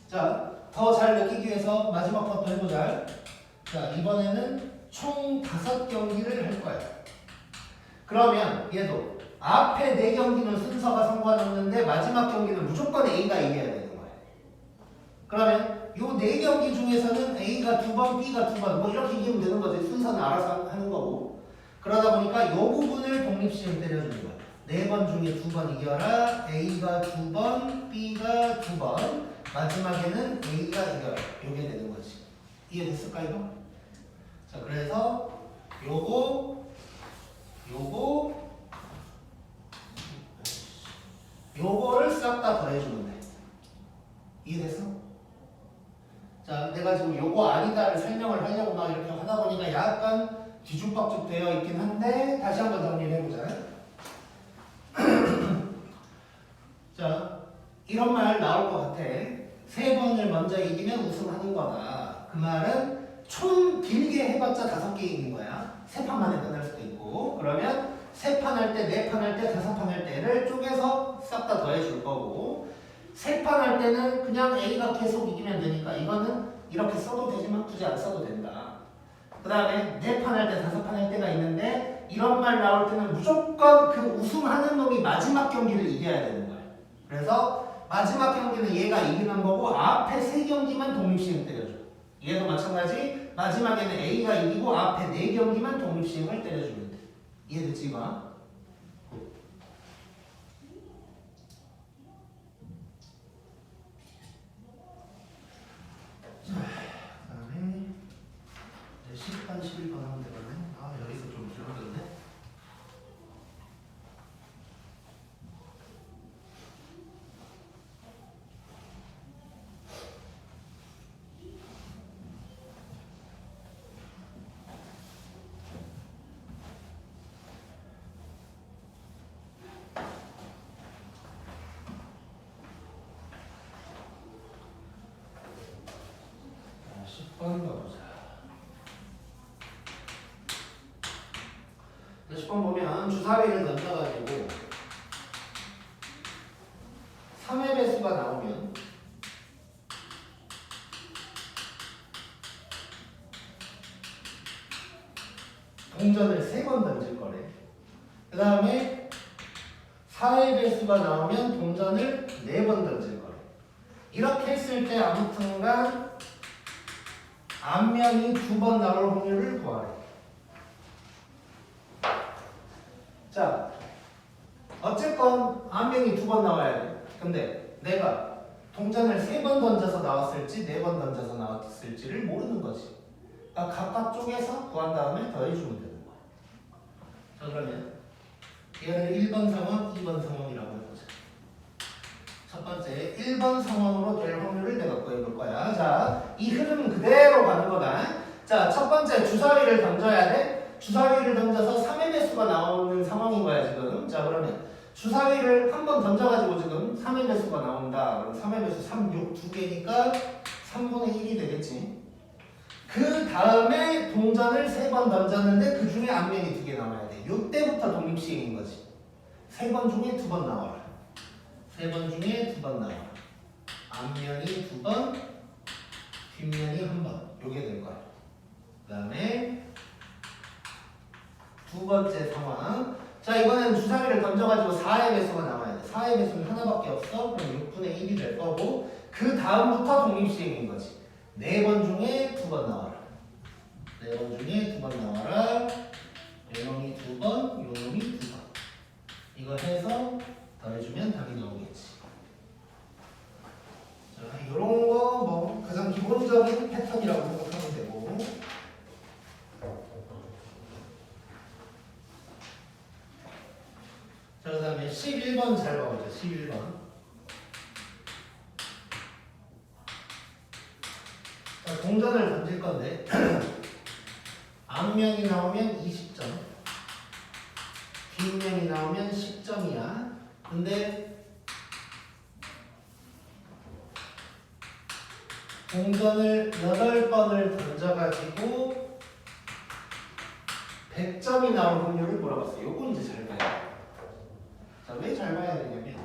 자, 더 잘 느끼기 위해서 마지막 것도 해보자. 자, 이번에는 총 5경기를 할 거야. 그러면 얘도 앞에 4경기는 순서가 상관없는데 마지막 경기는 무조건 A가 이겨야 되는 거야. 그러면 요 4경기 중에서는 A가 2번, B가 2번 뭐 이렇게 이기면 되는 거지. 순서는 알아서 하는 거고. 그러다 보니까 요 부분을 독립시행 때려주는 거야. 4번 중에 2번 이겨라. A가 2번, B가 2번. 마지막에는 A가 이겨라. 요게 되는 거지. 이해됐을까 이거? 자, 그래서 요거를 싹 다 더해주면 돼. 이해됐어? 자, 내가 지금 요거 아니다를 설명을 하려고 막 이렇게 하다 보니까 약간 뒤죽박죽 되어 있긴 한데 다시 한번 정리를 해보자. 자, 이런 말 나올 것 같아. 3번을 먼저 이기면 우승하는 거다. 그 말은 총 길게 해봤자 5개 이긴 거야. 3판 만에 끝날 수도 있고. 그러면 3판 할 때, 4판 할 때, 5판 할 때를 쪼개서 싹 다 더해줄 거고, 3판 할 때는 그냥 A가 계속 이기면 되니까 이거는 이렇게 써도 되지만 굳이 안 써도 된다. 그 다음에 4판 할 때, 5판 할 때가 있는데 이런 말 나올 때는 무조건 그 우승하는 놈이 마지막 경기를 이겨야 되는 거야. 그래서 마지막 경기는 얘가 이기는 거고 앞에 3경기만 독립시행 때려줘. 얘도 마찬가지. 마지막에는 A가 이기고 앞에 4경기만 독립시행을 때려주면 돼. 이해됐지 이거? 자, 그 다음에 10번, 11번 하면 되겠네. 아, 여기서 좀 줄어들네. 자, 10번 가보자. 10번 보면 주사위를 던져가지고 3의 배수가 나오면 동전을 3번 던질 거래. 그 다음에 4의 배수가 나오면 동전을 4번 던질 거래. 이렇게 했을 때 아무튼간 앞면이 2번 나올 확률을 구하래. 자, 어쨌건 앞면이 2번 나와야 돼. 근데 내가 동전을 3번 던져서 나왔을지 4번 던져서 나왔을지를 모르는 거지. 그러니까 각각 쪽에서 구한 다음에 더해주면 되는 거야. 자, 그러면 얘를 1번 상황, 2번 상황이라고 해보자. 첫 번째 1번 상황으로 될 확률을 내가 구해볼 거야. 자, 이 흐름은 그대로 가는 거다. 자, 첫 번째 주사위를 던져야 돼. 주사위를 던져서 3의 배수가 나오는 상황인 거야 지금. 자, 그러면 주사위를 한번 던져가지고 지금 3의 배수가 나온다. 그럼 3의 배수 3, 6 두 개니까 3분의 1이 되겠지. 그 다음에 동전을 3번 던졌는데 그 중에 앞면이 2개 나와야 돼. 이때부터 독립시행인 거지. 3번 중에 2번 나와라. 3번 중에 2번 나와라. 앞면이 2번, 뒷면이 1번. 요게 될 거야. 그 다음에 두 번째 상황. 자, 이번엔 주사위를 던져가지고 4의 배수가 나와야 돼. 4의 배수는 하나밖에 없어. 그럼 6분의 1이 될 거고, 그 다음부터 독립시행인 거지. 4번 중에 2번 나와라. 4번 중에 2번 나와라. 요놈이 2번, 요놈이 2번. 이거 해서 더해주면 답이 나오겠지. 자, 요런 거 뭐 가장 기본적인 패턴이라고 생각하면 되고. 자, 그 다음에 11번 잘 봐보자. 11번. 자, 동전을 던질 건데 앞면이 나오면 20점, 뒷면이 나오면 10점이야. 근데 동전을 8번을 던져가지고 100점이 나올 확률을 물어봤어요. 요건 이제 잘 봐야 돼. 자, 왜 잘 봐야 되냐면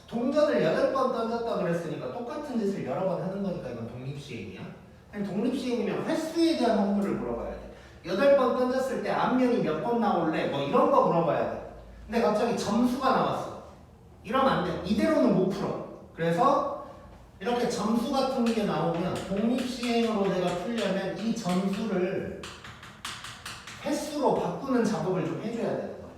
동전을 8번 던졌다 그랬으니까 똑같은 짓을 여러 번 하는 거니까 이건 독립시행이야. 독립시행이면 횟수에 대한 확률을 물어봐야 돼. 8번 던졌을 때 앞면이 몇 번 나올래? 뭐 이런 거 물어봐야 돼. 근데 갑자기 점수가 나왔어. 이러면 안 돼. 이대로는 못 풀어. 그래서 이렇게 점수 같은 게 나오면 독립시행으로 내가 풀려면 이 점수를 횟수로 바꾸는 작업을 좀 해줘야 되는 거야.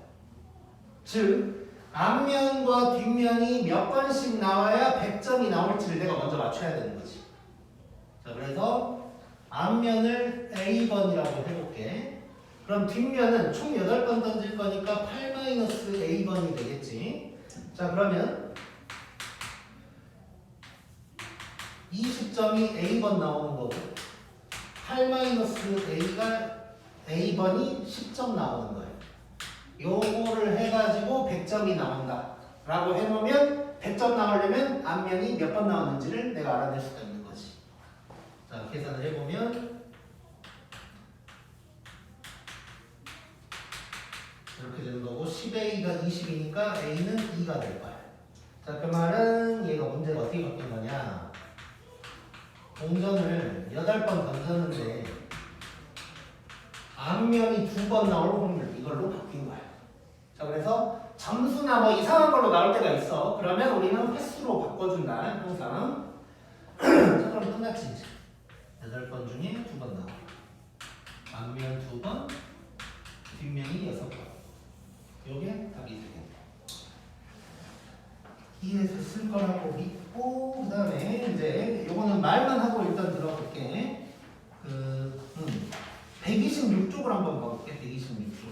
즉 앞면과 뒷면이 몇 번씩 나와야 100점이 나올지를 내가 먼저 맞춰야 되는 거지. 자, 그래서 앞면을 A번이라고 해볼게. 그럼 뒷면은 총 8번 던질 거니까 8-A번이 되겠지. 자, 그러면 20점이 A번 나오는 거고 8-A가 A번이 10점 나오는 거예요. 요거를 해가지고 100점이 나온다 라고 해놓으면 100점 나오려면 앞면이 몇 번 나오는지를 내가 알아낼 수가 있는 거지. 자, 계산을 해보면 이렇게 되는 거고 10A가 20이니까 A는 2가 될 거야. 자, 그 말은 얘가 문제가 어떻게 바뀐 거냐. 동전을 8번 던졌는데 앞면이 2번 나올 확률 이걸로 바뀐 거야. 자, 그래서 점수나 뭐 이상한 걸로 나올 때가 있어. 그러면 우리는 횟수로 바꿔준다 항상. 자, 그럼 끝났지 이제. 8번 중에 2번 나와. 앞면 2번, 뒷면이 6번. 요게 답이 되겠네. 이해해서 쓸 거라고 믿고 그 다음에 이제 요거는 말만 하고 일단 들어볼게. 126쪽을 한번 봐볼게. 126쪽.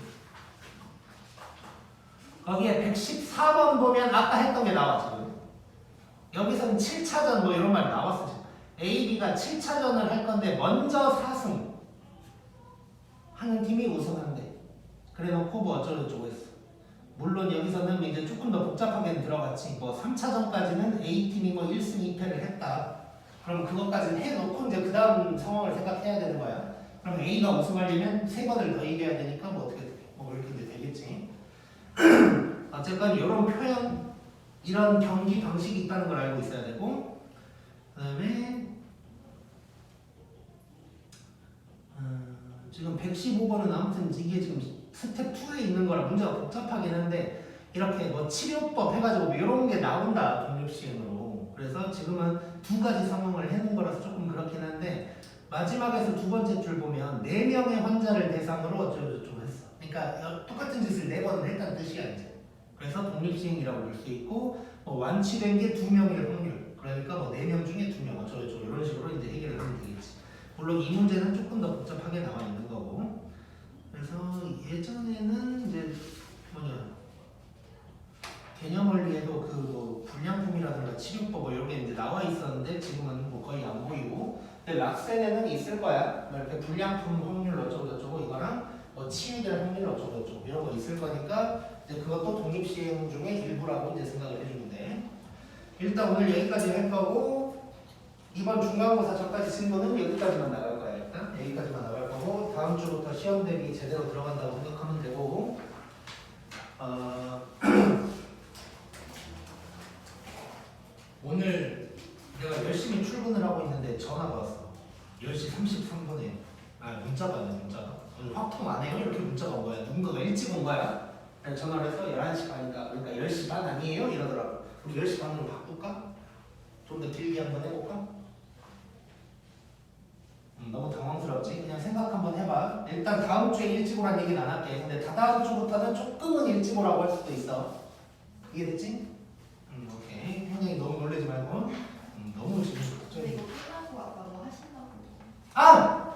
거기에 114번 보면 아까 했던 게 나와 지금. 여기서는 7차전 뭐 이런 말이 나왔어 지금. A, B가 7차전을 할 건데 먼저 4승 하는 팀이 우승한대. 그래놓고 뭐 어쩌고저쩌고 했어. 물론 여기서는 이제 조금 더 복잡하게 들어갔지. 뭐 3차전까지는 A팀이 뭐 1승 2패를 했다. 그럼 그것까지는 해놓고 이제 그 다음 상황을 생각해야 되는 거야. 그럼 A가 우승하려면 3번을 더 이겨야 되니까 뭐 어떻게 뭐 이렇게 이제 되겠지. 어쨌건 이런 표현, 이런 경기 방식이 있다는 걸 알고 있어야 되고, 그 다음에 지금 115번은 아무튼 이게 지금 스텝 2에 있는 거라 문제가 복잡하긴 한데 이렇게 뭐 치료법 해가지고 뭐 이런 게 나온다 독립시행으로. 그래서 지금은 2가지 상황을 해놓은 거라서 조금 그렇긴 한데 마지막에서 2번째 줄 보면 4명의 환자를 대상으로 어쩌고저쩌고 했어. 그러니까 똑같은 짓을 4번은 했다는 뜻이야 이제. 그래서 독립시행이라고 볼 수 있고 뭐 완치된 게 2명일 확률. 그러니까 뭐 4명 중에 2명 어쩌고저쩌고 이런 식으로 이제 해결을 하면 되겠지. 물론 이 문제는 조금 더 복잡하게 나와 있는 거고. 그래서 예전에는 이제 개념 원리에도 그 뭐 불량품이라든가 치료법 뭐 이런 게 이제 나와 있었는데 지금은 뭐 거의 안 보이고. 근데 락센에는 있을 거야. 뭐 이렇게 불량품 확률 어쩌고저쩌고 이거랑 뭐 치유될 확률 어쩌고저쩌고 이런 거 있을 거니까 이제 그것도 독립시행 중에 일부라고 이제 생각을 해주면 돼. 일단 오늘 여기까지 할 거고 이번 중간고사 전까지 친구는 여기까지만 나갈 거야. 일단 여기까지만 나갈 거고 다음 주부터 시험 대비 제대로 들어간다고 생각하면 되고 오늘 내가 열심히 출근을 하고 있는데 전화가 왔어. 10시 33분에 문자가 왔네. 문자가 오늘 확통 안 해요? 이렇게 문자가 온 거야. 누군가가 일찍 온 거야. 그래서 전화를 해서 11시 반이니까 그러니까 10시 반 아니에요? 이러더라고. 우리 10시 반으로 바꿀까? 좀 더 길게 한번 해볼까? 너무 당황스럽지? 그냥 생각 한번 해봐. 일단 다음 주에 일찍 오라는 얘기는 안 할게. 근데 다다음 주부터는 조금은 일찍 오라고 할 수도 있어. 이해됐지? 오케이. 현영이 너무 놀라지 말고. 너무 지금 근데 이거 끝나고 아까 뭐 하신다고. 아!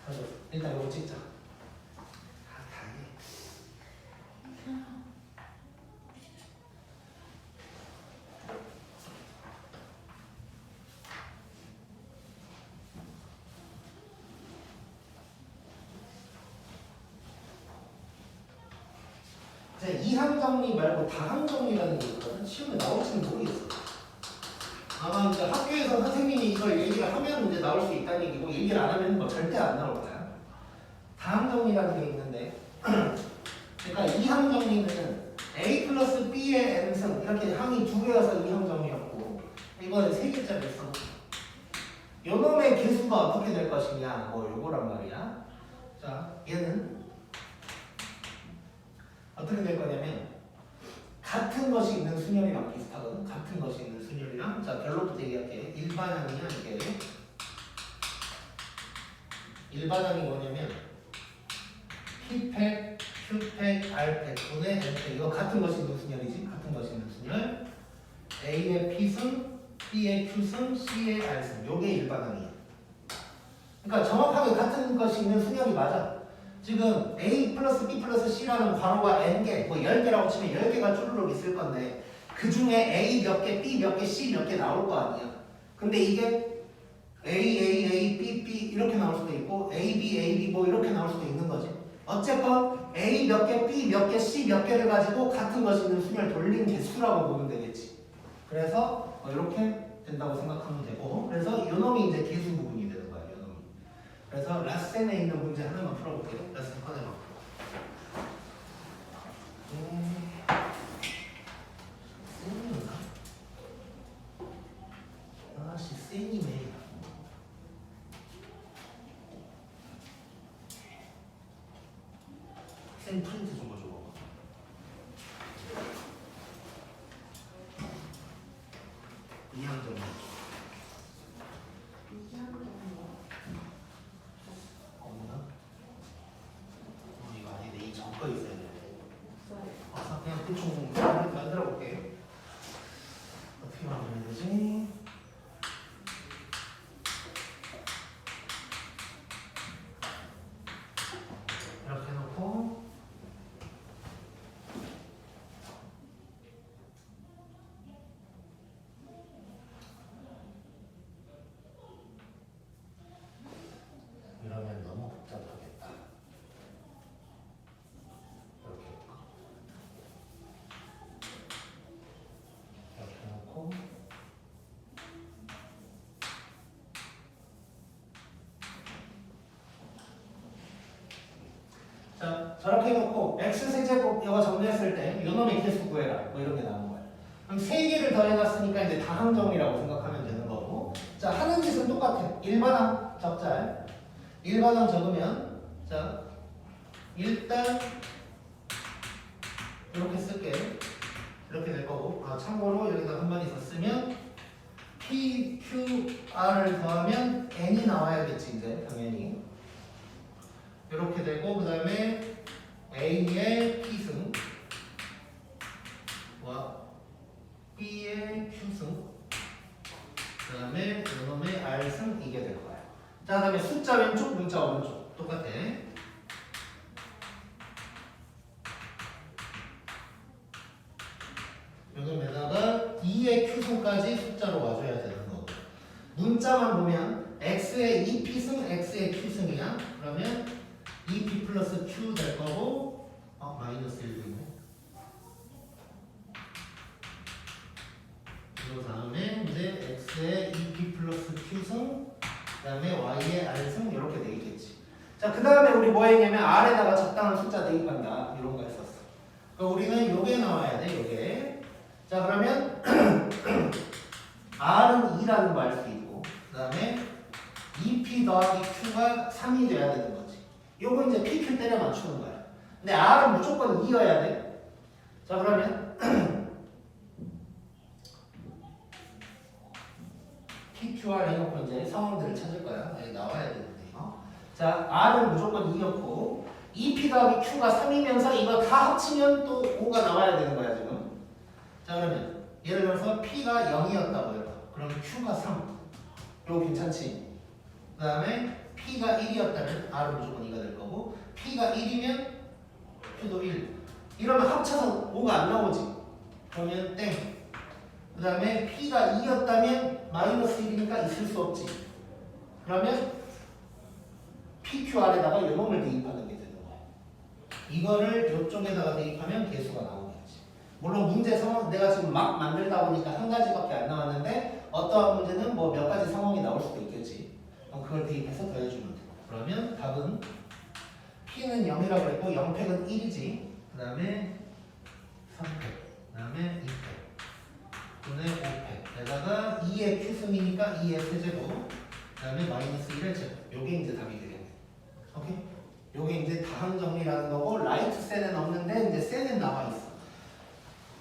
맞아. 일단 이거 찍자. 이항 정리 말고 다항 정리라는 게 있거든. 시험에 나올지는 모르겠어. 아마 이제 학교에서 선생님이 이걸 얘기를 하면 이제 나올 수 있다는 얘기고 얘기를 안 하면 뭐 절대 안 나올 거야. 다항 정리라는 게 있는데 그러니까 이항 정리는 A 플러스 B의 N승 이렇게 항이 2개여서 이항 정리였고 이거는 3개짜리 있어. 요놈의 개수가 어떻게 될 것이냐 뭐 요거란 말이야. 자 얘는 어떻게 될 거냐면 같은 것이 있는 순열이랑 비슷하거든. 같은 것이 있는 순열이랑 자 별로부터 얘기할게. 일반항이야 이게. 일반항이 뭐냐면 P팩, Q팩, R팩 분의 N팩 이거 같은 것이 있는 순열이지. 같은 것이 있는 순열. A의 P승, B의 Q승, C의 R승 요게 일반항이야. 그러니까 정확하게 같은 것이 있는 순열이 맞아. 지금 A 플러스 B 플러스 C라는 괄호가 N개, 뭐 10개라고 치면 10개가 쭈루룩 있을 건데 그 중에 A 몇 개, B 몇 개, C 몇 개 나올 거 아니야. 근데 이게 A, A, A, B, B 이렇게 나올 수도 있고 A, B, A, B 뭐 이렇게 나올 수도 있는 거지. 어쨌건 A 몇 개, B 몇 개, C 몇 개를 가지고 같은 것이 있는 순위를 돌린 개수라고 보면 되겠지. 그래서 이렇게 된다고 생각하면 되고, 그래서 요놈이 이제 개수 부분이 되는 거야. 요놈이. 그래서 라센에 있는 문제 하나만 풀어볼게요. 라센 꺼내봐. 센이었나? 아씨 센이네. 센 프린트 좀 줘봐. 이항점. 없나? 이거 아니네. 이 전 거 있어야 돼. 그냥 대충 만들어 볼게요. 어떻게 만들어야 되지? 이렇게 해놓고 이러면 너무 복잡하겠다. 이렇게 해놓고 자, 저렇게 해놓고 x세제곱 이거 정리했을 때 요놈의 개수 구해라 뭐 이런 게 나오는 거야. 그럼 3개를 더해놨으니까 이제 다항정이라고 생각하면 되는 거고, 자 하는 짓은 똑같아. 일반항 적잘 일반항 적으면 자 일단 이렇게 쓸게. 이렇게 될 거고, 참고로 여기다 한 번 있었으면 P, Q, R을 더하면 N이 나와야겠지 이제 당연히. 이렇게 되고, 그 다음에 A의 P승 와 B의 Q승, 그 다음에 이놈의 R승 이게 될 거야. 자, 그 다음에 숫자 왼쪽, 문자 오른쪽 똑같아. 여기에다가 E의 Q승까지 숫자로 와줘야 되는 거고, 문자만 보면 X의 2P승, X의 Q승이야. 그러면 2P 플러스 Q 될 거고, 마이너스 1도 있네. 그 다음에 이제 X의 2P 플러스 Q승, 그 다음에 Y의 R승 이렇게 돼 있겠지. 자, 그 다음에 우리 뭐 했냐면 R에다가 적당한 숫자 대입한다 이런 거 했었어. 그럼 우리는 요게 나와야 돼, 요게. 자, 그러면 R은 2라는 거 알 수 있고, 그 다음에 2P 더하기 Q가 3이 돼야 되는 거지. 요거 이제 PQ 때려 맞추는 거야. 근데 R은 무조건 2여야 돼. 자, 그러면 PQR 해놓고 이제 상황들을 찾을 거야. 여기 나와야 되는데. 자, R은 무조건 2였고 2P 더하기 Q가 3이면서 이거 다 합치면 또 5가 나와야 되는 거야 지금. 자, 그러면 예를 들어서 P가 0이었다고 해봐. 그러면 Q가 3. 이거 괜찮지? 그 다음에 P가 1이었다면 R은 무조건 2가 될 거고, P가 1이면 Q도 1. 이러면 합쳐서 5가 안 나오지. 그러면 땡. 그 다음에 P가 2였다면 마이너스 1이니까 있을 수 없지. 그러면 PQR에다가 요놈을 대입하는 게 되는 거야. 이거를 이쪽에다가 대입하면 개수가 나오겠지. 물론 문제 상황 내가 지금 막 만들다 보니까 한 가지밖에 안 나왔는데, 어떠한 문제는 뭐 몇 가지 상황이 나올 수도 있겠지. 그럼 그걸 대입해서 더해주면 돼. 그러면 답은 P는 0이라고 했고 0팩은 1이지. 그 다음에 3팩, 그 다음에 2팩, 분의 5팩에다가 2의 Q승이니까 2의 세제곱, 그 다음에 마이너스 1의 제곱. 요게 이제 답이 되겠네. 오케이? 요게 이제 다항 정리라는 거고, 라이트 셀은 없는데 이제 셀은 나와 있어.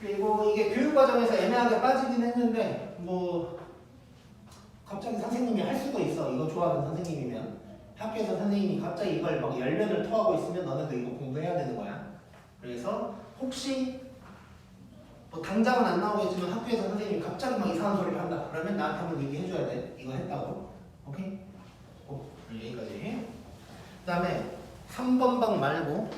그리고 이게 교육 과정에서 애매하게 빠지긴 했는데, 뭐 갑자기 선생님이 할 수도 있어. 이거 좋아하는 선생님이면. 학교에서 선생님이 갑자기 이걸 막 열변을 토하고 있으면 너네도 이거 공부해야 되는 거야. 그래서 혹시 뭐 당장은 안 나오겠지만 학교에서 선생님이 갑자기 막 이상한 소리를 한다. 그러면 나한테 한번 얘기해줘야 돼. 이거 했다고. 오케이? 여기까지. 그 다음에 3번 방 말고